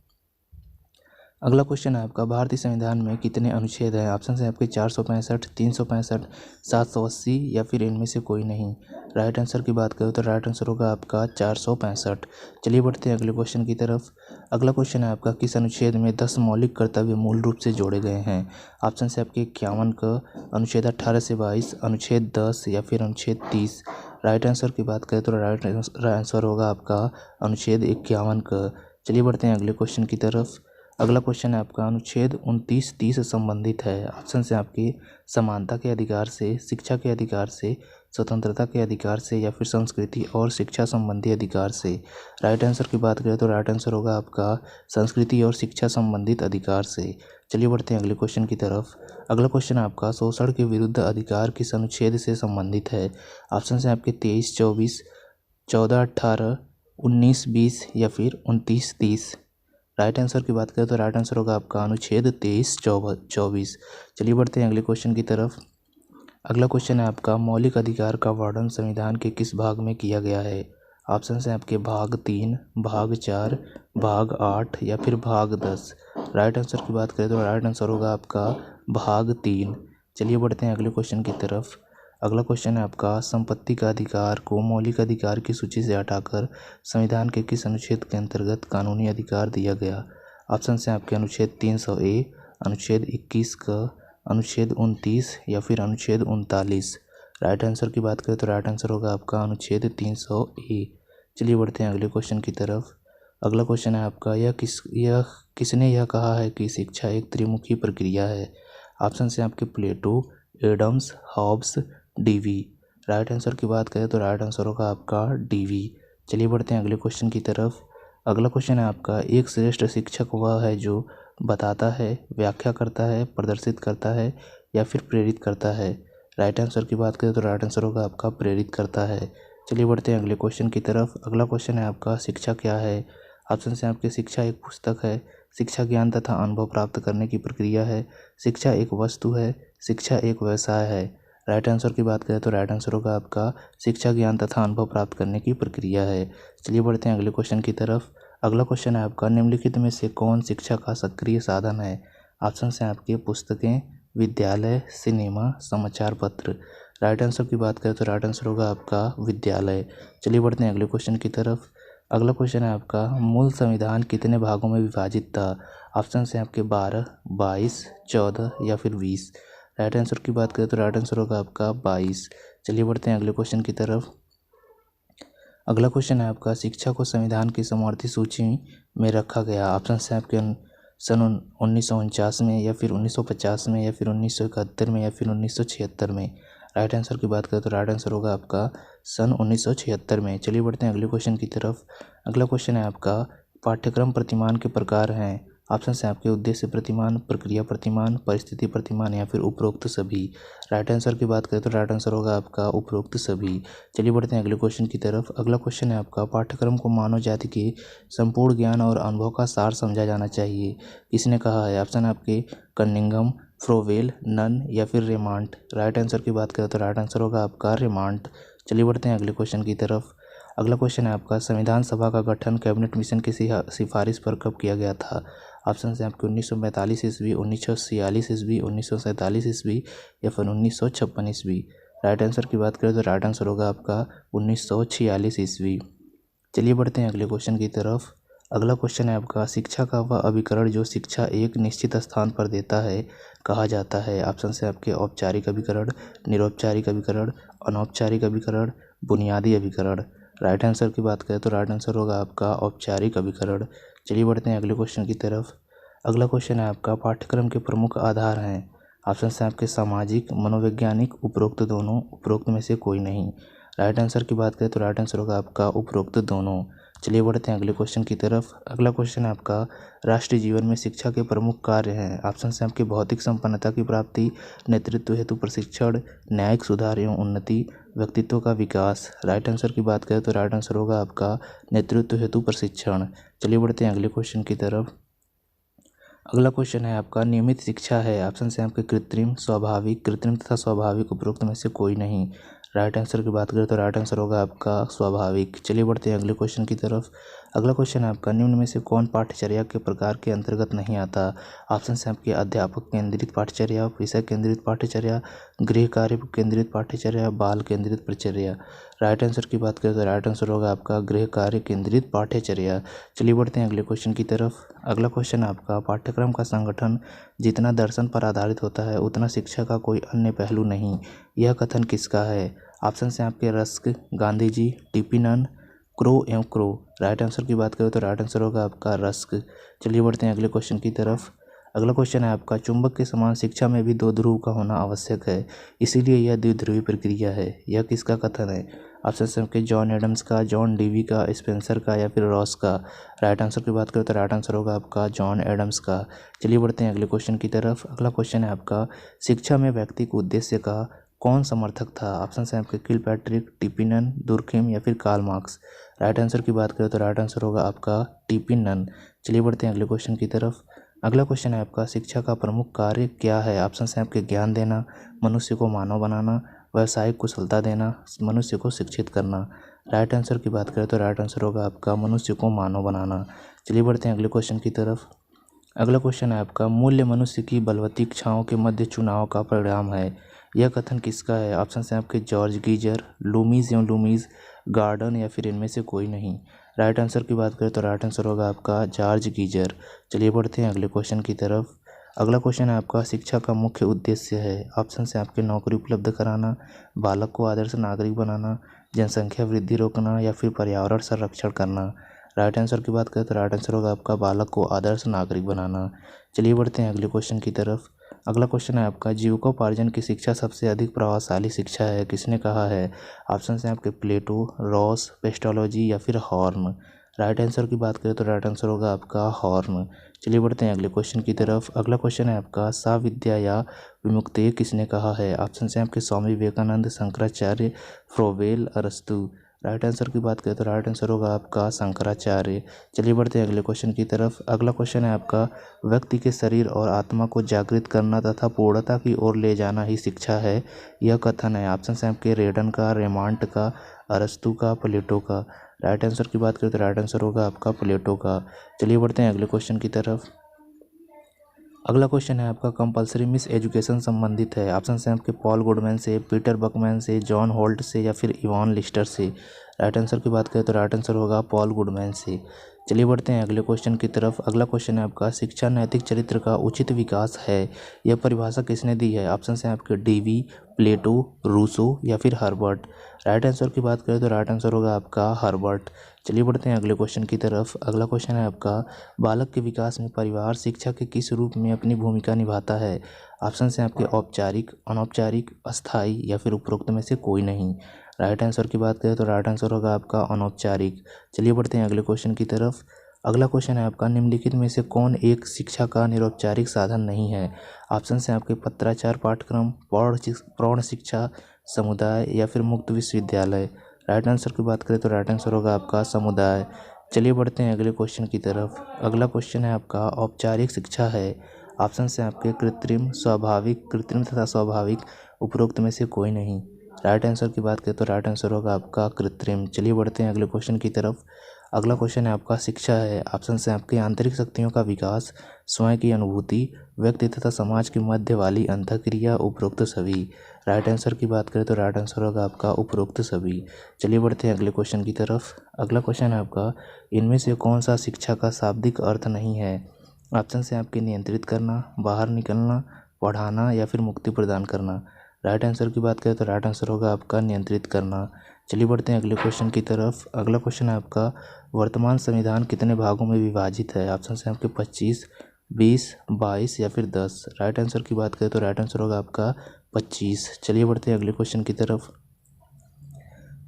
अगला क्वेश्चन है आपका भारतीय संविधान में कितने अनुच्छेद हैं। ऑप्शन है आपके 465, 365, 780 या फिर इनमें से कोई नहीं। राइट आंसर की बात करें तो राइट आंसर होगा आपका 465। चलिए बढ़ते हैं अगले क्वेश्चन की तरफ। अगला क्वेश्चन है आपका किस अनुच्छेद में 10 मौलिक कर्तव्य मूल रूप से जोड़े गए हैं। ऑप्शन से आपके 51 का, अनुच्छेद 18 से 22, अनुच्छेद 10 या फिर अनुच्छेद 30। राइट आंसर की बात करें तो राइट आंसर होगा आपका अनुच्छेद 51 का। चलिए बढ़ते हैं अगले क्वेश्चन की तरफ। अगला क्वेश्चन है आपका अनुच्छेद 29, 30 से संबंधित है। ऑप्शन से आपकी समानता के अधिकार से, शिक्षा के अधिकार से, स्वतंत्रता के अधिकार से या फिर संस्कृति और शिक्षा संबंधी अधिकार से। राइट आंसर की बात करें तो राइट आंसर होगा आपका संस्कृति और शिक्षा संबंधित अधिकार से। चलिए बढ़ते हैं अगले क्वेश्चन की तरफ। अगला क्वेश्चन है आपका शोषण के विरुद्ध अधिकार किस अनुच्छेद से संबंधित है। ऑप्शन से आपके 23, 24, 14, 18, 19, 20 या फिर 29, 30। राइट आंसर की बात करें तो राइट आंसर होगा आपका अनुच्छेद 23, 24। चलिए बढ़ते हैं अगले क्वेश्चन की तरफ। अगला क्वेश्चन है आपका मौलिक अधिकार का वर्णन संविधान के किस भाग में किया गया है। ऑप्शन है आपके भाग 3, भाग 4, भाग 8 या फिर भाग 10। राइट आंसर की बात करें तो राइट आंसर होगा आपका भाग 3। चलिए बढ़ते हैं अगले क्वेश्चन की तरफ। अगला क्वेश्चन है आपका संपत्ति का अधिकार को मौलिक अधिकार की सूची से हटाकर संविधान के किस अनुच्छेद के अंतर्गत कानूनी अधिकार दिया गया। ऑप्शन से आपके अनुच्छेद 300A, अनुच्छेद 21 का, अनुच्छेद 29 या फिर अनुच्छेद 39। राइट आंसर की बात करें तो राइट आंसर होगा आपका अनुच्छेद 300A। चलिए बढ़ते हैं अगले क्वेश्चन की तरफ। अगला क्वेश्चन है आपका किसने यह कहा है कि शिक्षा एक त्रिमुखी प्रक्रिया है। ऑप्शन से आपके Plato, Adams, Hobbes, Dewey. Right answer की बात करें तो राइट आंसर होगा आपका DV। चलिए बढ़ते हैं अगले क्वेश्चन की तरफ। अगला क्वेश्चन है आपका, एक श्रेष्ठ शिक्षक वह है जो बताता है, व्याख्या करता है, प्रदर्शित करता है या फिर प्रेरित करता है। राइट आंसर की बात करें तो राइट आंसर होगा आपका प्रेरित करता है। चलिए बढ़ते हैं अगले क्वेश्चन की तरफ। अगला क्वेश्चन है आपका, शिक्षा क्या है। ऑप्शन से आपके शिक्षा एक पुस्तक है, शिक्षा ज्ञान तथा अनुभव प्राप्त करने की प्रक्रिया है, शिक्षा एक वस्तु है, शिक्षा एक व्यवसाय है। राइट आंसर की बात करें तो राइट आंसर होगा आपका शिक्षा ज्ञान तथा अनुभव प्राप्त करने की प्रक्रिया है। चलिए बढ़ते हैं अगले क्वेश्चन की तरफ। अगला क्वेश्चन है आपका, निम्नलिखित में से कौन शिक्षा का सक्रिय साधन है। ऑप्शन है आपके पुस्तकें, विद्यालय, सिनेमा, समाचार पत्र। राइट आंसर की बात करें तो राइट आंसर होगा आपका विद्यालय। चलिए बढ़ते हैं अगले क्वेश्चन की तरफ। अगला क्वेश्चन है आपका, मूल संविधान कितने भागों में विभाजित था। ऑप्शन है आपके 12, 22, 14 या फिर 20। राइट आंसर की बात करें तो राइट आंसर होगा आपका 22। चलिए बढ़ते हैं अगले क्वेश्चन की तरफ। अगला क्वेश्चन है आपका, शिक्षा को संविधान की समवर्ती सूची में रखा गया। ऑप्शन है आपके सन 1949 में या फिर 1950 में या फिर 1971 में या फिर 1976 में। राइट आंसर की बात करें तो राइट आंसर होगा आपका सन 1976 में। चलिए बढ़ते हैं अगले क्वेश्चन की तरफ। अगला क्वेश्चन है आपका, पाठ्यक्रम प्रतिमान के प्रकार हैं। ऑप्शन है आपके उद्देश्य प्रतिमान, प्रक्रिया प्रतिमान, परिस्थिति प्रतिमान या फिर उपरोक्त सभी। राइट आंसर की बात करें तो राइट आंसर होगा आपका उपरोक्त सभी। चलिए बढ़ते हैं अगले क्वेश्चन की तरफ। अगला क्वेश्चन है आपका, पाठ्यक्रम को मानव जाति के संपूर्ण ज्ञान और अनुभव का सार समझा जाना चाहिए, किसने कहा है। ऑप्शन आपके कनिंघम, फ्रोवेल, नन या फिर रेमांड। राइट आंसर की बात करें तो राइट आंसर होगा आपका रेमांड। चलिए बढ़ते हैं अगले क्वेश्चन की तरफ। अगला क्वेश्चन है आपका, संविधान सभा का गठन कैबिनेट मिशन की सिफारिश पर कब किया गया था। ऑप्शन है आपके 1945 ईस्वी, 1946 ईस्वी, 1947 ईस्वी या फिर 1956 ईस्वी। राइट आंसर की बात करें तो राइट आंसर होगा आपका 1946 ईस्वी। चलिए बढ़ते हैं अगले क्वेश्चन की तरफ। अगला क्वेश्चन है आपका, शिक्षा का वह अभिकरण जो शिक्षा एक निश्चित स्थान पर देता है कहा जाता है। ऑप्शन है आपके औपचारिक अभिकरण, निरौपचारिक अभिकरण, अनौपचारिक अभिकरण, बुनियादी अभिकरण। राइट आंसर की बात करें तो राइट आंसर होगा आपका औपचारिक अभिकरण। चलिए बढ़ते हैं अगले क्वेश्चन की तरफ। अगला क्वेश्चन है आपका, पाठ्यक्रम के प्रमुख आधार हैं। ऑप्शन है आपके सामाजिक, मनोवैज्ञानिक, उपरोक्त दोनों, उपरोक्त में से कोई नहीं। राइट आंसर की बात करें तो राइट आंसर होगा आपका उपरोक्त दोनों। चलिए बढ़ते हैं अगले क्वेश्चन की तरफ। अगला क्वेश्चन है आपका, राष्ट्रीय जीवन में शिक्षा के प्रमुख कार्य हैं। ऑप्शन है आपके भौतिक संपन्नता की प्राप्ति, नेतृत्व हेतु प्रशिक्षण, न्यायिक सुधार एवं उन्नति, व्यक्तित्व का विकास। राइट आंसर की बात करें तो राइट आंसर होगा आपका नेतृत्व हेतु प्रशिक्षण। चलिए बढ़ते हैं अगले क्वेश्चन की तरफ। अगला क्वेश्चन है आपका, नियमित शिक्षा है। ऑप्शन है आपके कृत्रिम, स्वाभाविक, कृत्रिम तथा स्वाभाविक, उपरोक्त में से कोई नहीं। राइट आंसर की बात करें तो राइट आंसर होगा आपका स्वाभाविक। चलिए बढ़ते हैं अगले क्वेश्चन की तरफ। अगला क्वेश्चन है आपका, निम्न में से कौन पाठ्यचर्या के प्रकार के अंतर्गत नहीं आता। ऑप्शन है आपके अध्यापक केंद्रित पाठ्यचर्या, विषय केंद्रित पाठ्यचर्या, गृह कार्य केंद्रित पाठ्यचर्या, बाल केंद्रित पाठ्यचर्या। राइट आंसर की बात करें तो राइट आंसर होगा आपका गृह कार्य केंद्रित पाठ्यचर्या। चलिए बढ़ते हैं अगले क्वेश्चन की तरफ। अगला क्वेश्चन है आपका, पाठ्यक्रम का संगठन जितना दर्शन पर आधारित होता है उतना शिक्षा का कोई अन्य पहलू नहीं, यह कथन किसका है। ऑप्शन हैं आपके rusk, Gandhi ji, TP none, crow एवं क्रो। राइट आंसर की बात करें तो राइट आंसर होगा आपका रस्क। चलिए बढ़ते हैं अगले क्वेश्चन की तरफ। अगला क्वेश्चन है आपका, चुंबक के समान शिक्षा में भी दो ध्रुव का होना आवश्यक है, इसीलिए यह द्विध्रुवी प्रक्रिया है, यह किसका कथन है। ऑप्शन है आपके जॉन एडम्स का, जॉन डीवी का, स्पेंसर का या फिर रॉस का। राइट आंसर की बात करें तो राइट आंसर होगा आपका जॉन एडम्स का। चलिए बढ़ते हैं अगले क्वेश्चन की तरफ। अगला क्वेश्चन है आपका, शिक्षा में व्यक्ति के उद्देश्य का कौन समर्थक था। ऑप्शन है आपके किलपैट्रिक, टीपी नन, दुर्खेम या फिर कार्ल मार्क्स। राइट आंसर की बात करें तो राइट आंसर होगा आपका टीपी नन। चलिए बढ़ते हैं अगले क्वेश्चन की तरफ। अगला क्वेश्चन है आपका, शिक्षा का प्रमुख कार्य क्या है। ऑप्शन है आपके ज्ञान देना, मनुष्य को मानव बनाना, व्यावसायिक कुशलता देना, मनुष्य को शिक्षित करना। राइट आंसर की बात करें तो राइट आंसर होगा आपका मनुष्य को मानव बनाना। चलिए बढ़ते हैं अगले क्वेश्चन की तरफ। अगला क्वेश्चन है आपका, मूल्य मनुष्य की बलवती इच्छाओं के मध्य चुनाव का परिणाम है, यह कथन किसका है। ऑप्शन है आपके जॉर्ज गीजर, लूमीज एवं लूमीज, गार्डन या फिर इनमें से कोई नहीं। राइट आंसर की बात करें तो राइट आंसर होगा आपका जॉर्ज गीजर। चलिए बढ़ते हैं अगले क्वेश्चन की तरफ। अगला क्वेश्चन है आपका, शिक्षा का मुख्य उद्देश्य है। ऑप्शन है आपके नौकरी उपलब्ध कराना, बालक को आदर्श नागरिक बनाना, जनसंख्या वृद्धि रोकना या फिर पर्यावरण संरक्षण करना। राइट आंसर की बात करें तो राइट आंसर होगा आपका बालक को आदर्श नागरिक बनाना। चलिए बढ़ते हैं अगले क्वेश्चन की तरफ। अगला क्वेश्चन है आपका, जीविकोपार्जन की शिक्षा सबसे अधिक प्रभावशाली शिक्षा है, किसने कहा है? ऑप्शन है आपके प्लेटो, रॉस, पेस्टोलॉजी या फिर हॉर्न। राइट आंसर की बात करें तो राइट आंसर होगा आपका हॉर्न। चलिए बढ़ते हैं अगले क्वेश्चन की तरफ। अगला क्वेश्चन है आपका, साविद्या या विमुक्ति किसने कहा है? ऑप्शन है आपके स्वामी विवेकानंद, शंकराचार्य, फ्रोवेल, अरस्तु। राइट आंसर की बात करें तो राइट आंसर होगा आपका शंकराचार्य। चलिए बढ़ते हैं अगले क्वेश्चन की तरफ। अगला क्वेश्चन है आपका, व्यक्ति के शरीर और आत्मा को जागृत करना तथा पूर्णता की ओर ले जाना ही शिक्षा है, यह कथन है। ऑप्शन है आपके रेडन का, रेमांड का, अरस्तु का, प्लेटो का। राइट आंसर की बात करें तो राइट आंसर होगा आपका प्लेटो का। चलिए बढ़ते हैं अगले क्वेश्चन की तरफ। अगला क्वेश्चन है आपका, कंपलसरी मिस एजुकेशन संबंधित है। ऑप्शन है आपके पॉल गुडमैन से, पीटर बकमैन से, जॉन होल्ट से या फिर इवान लिस्टर से। राइट आंसर की बात करें तो राइट आंसर होगा पॉल गुडमैन से। चलिए बढ़ते हैं अगले क्वेश्चन की तरफ। अगला क्वेश्चन है आपका, शिक्षा नैतिक चरित्र का उचित विकास है, यह परिभाषा किसने दी है? ऑप्शन है आपके डीवी, प्लेटो, रूसो या फिर हर्बर्ट। राइट आंसर की बात करें तो राइट आंसर होगा आपका हर्बर्ट। चलिए बढ़ते हैं अगले क्वेश्चन की तरफ। अगला क्वेश्चन है आपका, बालक के विकास में परिवार शिक्षा के किस रूप में अपनी भूमिका निभाता है? ऑप्शन है आपके औपचारिक, अनौपचारिक, अस्थायी या फिर उपरोक्त में से कोई नहीं। राइट आंसर की बात करें तो राइट आंसर होगा आपका अनौपचारिक। चलिए बढ़ते हैं अगले क्वेश्चन की तरफ। अगला क्वेश्चन है आपका, निम्नलिखित में से कौन एक शिक्षा का निरौपचारिक साधन नहीं है? ऑप्शन है आपके पत्राचार पाठ्यक्रम, प्रौढ़ शिक्षा, समुदाय या फिर मुक्त विश्वविद्यालय। राइट आंसर की बात करें तो राइट आंसर होगा आपका समुदाय। चलिए बढ़ते हैं अगले क्वेश्चन की तरफ। अगला क्वेश्चन है आपका, औपचारिक शिक्षा है। ऑप्शन है आपके कृत्रिम, स्वाभाविक, कृत्रिम तथा स्वाभाविक, उपरोक्त में से कोई नहीं। राइट आंसर की बात करें तो राइट आंसर होगा आपका कृत्रिम। चलिए बढ़ते हैं अगले क्वेश्चन की तरफ। अगला क्वेश्चन है आपका, शिक्षा है। ऑप्शन है आपके आंतरिक शक्तियों का विकास, स्वयं की अनुभूति, व्यक्ति तथा समाज के मध्य वाली अंतःक्रिया, उपरोक्त सभी। राइट आंसर की बात करें तो राइट आंसर होगा आपका उपरोक्त सभी। चलिए बढ़ते हैं अगले क्वेश्चन की तरफ। अगला क्वेश्चन है आपका, इनमें से कौन सा शिक्षा का शाब्दिक अर्थ नहीं है? ऑप्शन है आपके नियंत्रित करना, बाहर निकलना, पढ़ाना या फिर मुक्ति प्रदान करना। राइट आंसर की बात करें तो राइट आंसर होगा आपका नियंत्रित करना। चलिए बढ़ते हैं अगले क्वेश्चन की तरफ। अगला क्वेश्चन है आपका, वर्तमान संविधान कितने भागों में विभाजित है? ऑप्शन है आपके 25, 20, 22 या फिर 10। राइट आंसर की बात करें तो राइट आंसर होगा आपका 25। चलिए बढ़ते हैं अगले क्वेश्चन की तरफ।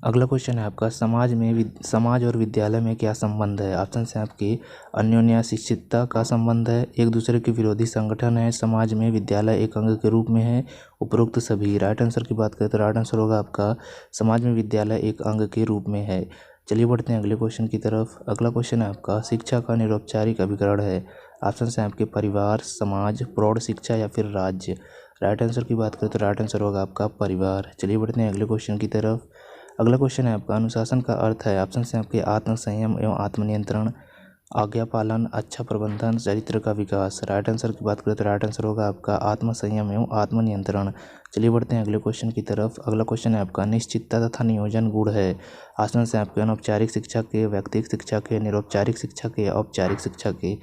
अगला क्वेश्चन है आपका, समाज और विद्यालय में क्या संबंध है? ऑप्शन है आपके अन्योन्याश्रितता का संबंध है, एक दूसरे के विरोधी संगठन है, समाज में विद्यालय एक अंग के रूप में है, उपरोक्त सभी। राइट आंसर की बात करें तो राइट आंसर होगा आपका समाज में विद्यालय एक अंग के रूप में है। चलिए बढ़ते हैं अगले क्वेश्चन की तरफ। अगला क्वेश्चन है आपका, शिक्षा का निरौपचारिक अभिकरण है। ऑप्शन है आपके परिवार, समाज, प्रौढ़ शिक्षा या फिर राज्य। राइट आंसर की बात करें तो राइट आंसर होगा आपका परिवार। चलिए बढ़ते हैं अगले क्वेश्चन की तरफ। अगला क्वेश्चन है आपका, अनुशासन का अर्थ है। ऑप्शन है आपके आत्म संयम एवं आत्मनियंत्रण, आज्ञा पालन, अच्छा प्रबंधन, चरित्र का विकास। राइट आंसर की बात करें तो राइट आंसर होगा आपका आत्म संयम एवं आत्मनियंत्रण। चलिए बढ़ते हैं अगले क्वेश्चन की तरफ। अगला क्वेश्चन है आपका, निश्चितता तथा नियोजन गुण है। ऑप्शन है आपके अनौपचारिक शिक्षा के, व्यक्तिगत शिक्षा के, निरौपचारिक शिक्षा के, औपचारिक शिक्षा के।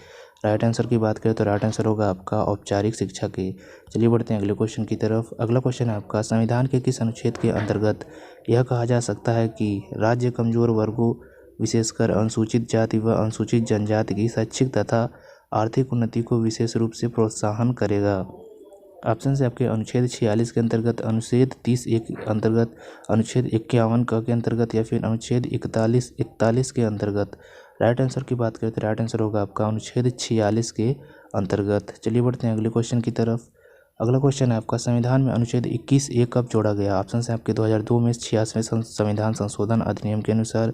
राइट आंसर की बात करें तो राइट आंसर होगा आपका औपचारिक शिक्षा के। चलिए बढ़ते हैं अगले क्वेश्चन की तरफ। अगला क्वेश्चन है आपका, संविधान के किस अनुच्छेद के अंतर्गत यह कहा जा सकता है कि राज्य कमजोर वर्गों, विशेषकर अनुसूचित जाति व अनुसूचित जनजाति की शैक्षिक तथा आर्थिक उन्नति को विशेष रूप से प्रोत्साहन करेगा? ऑप्शन है आपके अनुच्छेद 46 के अंतर्गत, अनुच्छेद 30 एक अंतर्गत, अनुच्छेद 51 क के अंतर्गत या फिर अनुच्छेद 41 के अंतर्गत। राइट आंसर की बात करें तो राइट आंसर होगा आपका अनुच्छेद 46 के अंतर्गत। चलिए बढ़ते हैं अगले क्वेश्चन की तरफ। अगला क्वेश्चन है आपका, संविधान में अनुच्छेद 21(a) कब जोड़ा गया? ऑप्शन है आपके 2002 में 86वें संविधान संशोधन अधिनियम के अनुसार,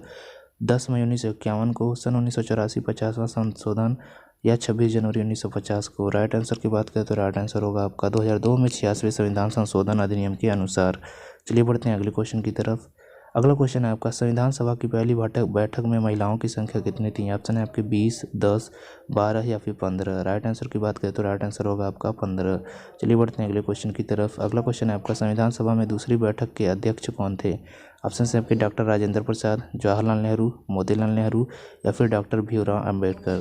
10 मई 1951 को, सन 1984 50वां संशोधन या 26 जनवरी 1950 को। राइट आंसर की बात करें तो राइट आंसर होगा आपका 2002 में 86वें संविधान संशोधन अधिनियम के अनुसार। चलिए बढ़ते हैं अगले क्वेश्चन की तरफ। अगला क्वेश्चन है आपका, संविधान सभा की पहली बैठक में महिलाओं की संख्या कितनी थी? ऑप्शन है आपके 20, 10, 12 या फिर 15। राइट आंसर की बात करें तो राइट आंसर होगा आपका 15। चलिए बढ़ते हैं अगले क्वेश्चन की तरफ। अगला क्वेश्चन है आपका, संविधान सभा में दूसरी बैठक के अध्यक्ष कौन थे? ऑप्शन है आपके डॉक्टर राजेंद्र प्रसाद, जवाहरलाल नेहरू, मोतीलाल नेहरू या फिर doctor Bhimrao Ambedkar.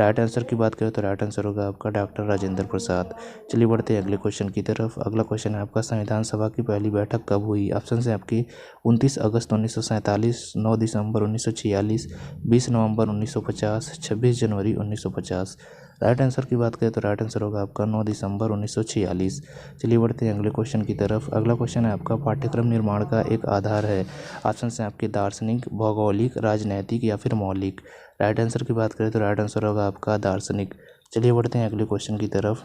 Right answer की बात करें तो राइट आंसर होगा आपका डॉक्टर राजेंद्र प्रसाद। चलिए बढ़ते हैं अगले क्वेश्चन की तरफ। अगला क्वेश्चन है आपका, संविधान सभा की पहली बैठक कब हुई? ऑप्शन है आपकी 29 अगस्त 1947, 9 दिसंबर 1946, 20 नवंबर 1950, 26 जनवरी 1950। राइट आंसर की बात करें तो राइट आंसर होगा आपका 9 दिसंबर 1946। चलिए बढ़ते हैं अगले क्वेश्चन की तरफ। अगला क्वेश्चन है आपका पाठ्यक्रम निर्माण का एक आधार है। ऑप्शन है आपके दार्शनिक, भौगोलिक, राजनैतिक या फिर मौलिक। राइट आंसर की बात करें तो राइट आंसर होगा आपका दार्शनिक। चलिए बढ़ते हैं अगले क्वेश्चन की तरफ।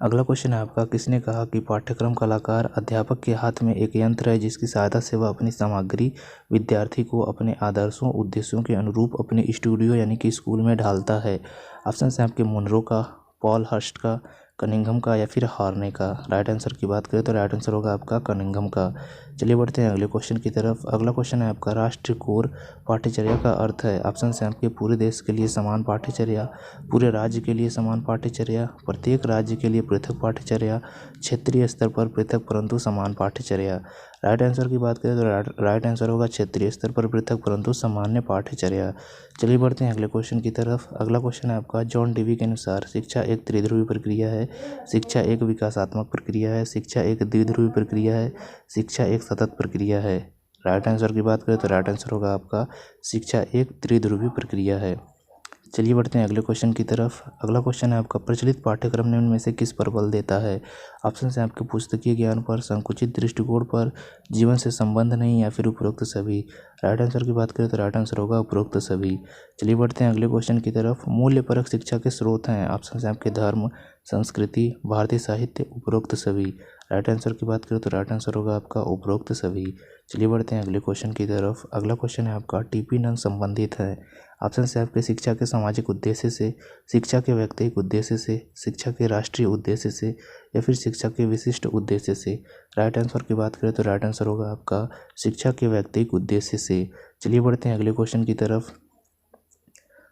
अगला क्वेश्चन है आपका किसने कहा कि पाठ्यक्रम कलाकार अध्यापक के हाथ में एक यंत्र है जिसकी सहायता से वह अपनी सामग्री विद्यार्थी को अपने आदर्शों उद्देश्यों के अनुरूप अपने स्टूडियो यानी कि स्कूल में ढालता है। ऑप्शन है आपके मुनरो का, पॉल हर्स्ट का, कनिंघम का या फिर हार्ने का। राइट आंसर की बात करें तो राइट आंसर होगा आपका कनिंघम का। चलिए बढ़ते हैं अगले क्वेश्चन की तरफ। अगला क्वेश्चन है आपका राष्ट्रीय कोर पाठ्यचर्या का अर्थ है। ऑप्शन है आपके पूरे देश के लिए समान पाठ्यचर्या, पूरे राज्य के लिए समान पाठ्यचर्या, प्रत्येक राज्य के लिए पृथक पाठ्यचर्या, क्षेत्रीय स्तर पर पृथक परंतु समान पाठ्यचर्या। राइट आंसर की बात करें तो राइट आंसर होगा क्षेत्रीय स्तर पर पृथक परंतु सामान्य पाठ्यचर्या। चलिए बढ़ते हैं अगले क्वेश्चन की तरफ। अगला क्वेश्चन है आपका जॉन डीवी के अनुसार शिक्षा एक त्रिध्रुवी प्रक्रिया है, शिक्षा एक विकासात्मक प्रक्रिया है, शिक्षा एक द्विध्रुवी प्रक्रिया है, शिक्षा एक सतत प्रक्रिया है। राइट आंसर की बात करें तो राइट आंसर होगा आपका शिक्षा एक त्रिध्रुवी प्रक्रिया है। चलिए बढ़ते हैं अगले क्वेश्चन की तरफ। अगला क्वेश्चन है आपका प्रचलित पाठ्यक्रम निम्न में से किस पर बल देता है। ऑप्शन है आपके पुस्तकीय ज्ञान पर, संकुचित दृष्टिकोण पर, जीवन से संबंध नहीं या फिर उपरोक्त सभी। राइट आंसर की बात करें तो राइट आंसर होगा उपरोक्त सभी। चलिए बढ़ते हैं अगले क्वेश्चन की तरफ। मूल्यपरक शिक्षा के स्रोत हैं। ऑप्शन है आपके धर्म, संस्कृति, भारतीय साहित्य, उपरोक्त सभी। राइट आंसर की बात करें तो राइट आंसर होगा आपका उपरोक्त सभी। चलिए बढ़ते हैं अगले क्वेश्चन की तरफ। अगला क्वेश्चन है आपका टीपी नंग संबंधित है। ऑप्शन है आपके शिक्षा के सामाजिक उद्देश्य से, शिक्षा के व्यक्तिगत उद्देश्य से, शिक्षा के राष्ट्रीय उद्देश्य से या फिर शिक्षा के विशिष्ट उद्देश्य से। राइट आंसर की बात करें तो राइट आंसर होगा आपका शिक्षा के व्यक्तिगत उद्देश्य से। चलिए बढ़ते हैं अगले क्वेश्चन की तरफ।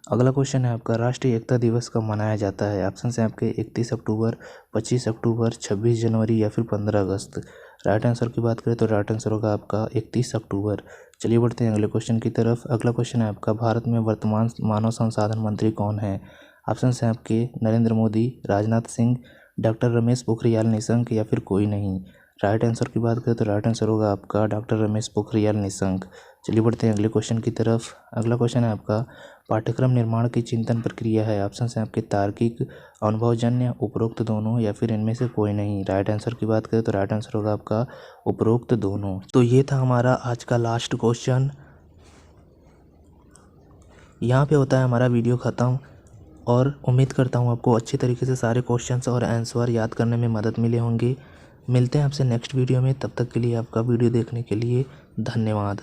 अगला क्वेश्चन है आपका राष्ट्रीय एकता दिवस कब मनाया जाता है। ऑप्शन है आपके 31 अक्टूबर, 25 अक्टूबर, 26 जनवरी या फिर 15 अगस्त। राइट आंसर की बात करें तो राइट आंसर होगा आपका 31 अक्टूबर। चलिए बढ़ते हैं अगले क्वेश्चन की तरफ। अगला क्वेश्चन है आपका भारत में वर्तमान मानव संसाधन मंत्री कौन है। ऑप्शन है आपके नरेंद्र मोदी, राजनाथ सिंह, डॉक्टर रमेश पोखरियाल निशंक या फिर कोई नहीं। राइट आंसर की बात करें तो राइट आंसर होगा आपका डॉक्टर रमेश पोखरियाल निशंक। चलिए बढ़ते हैं अगले क्वेश्चन की तरफ। अगला क्वेश्चन है आपका पाठ्यक्रम निर्माण की चिंतन प्रक्रिया है। ऑप्शन है आपके तार्किक, अनुभवजन्य, उपरोक्त दोनों या फिर इनमें से कोई नहीं। राइट आंसर की बात करें तो राइट आंसर होगा आपका उपरोक्त दोनों। तो ये था हमारा आज का लास्ट क्वेश्चन। यहाँ पे होता है हमारा वीडियो ख़त्म और उम्मीद करता हूँ आपको अच्छी तरीके से सारे क्वेश्चंस और आंसर याद करने में मदद मिले होंगे। मिलते हैं आपसे नेक्स्ट वीडियो में, तब तक के लिए आपका वीडियो देखने के लिए धन्यवाद।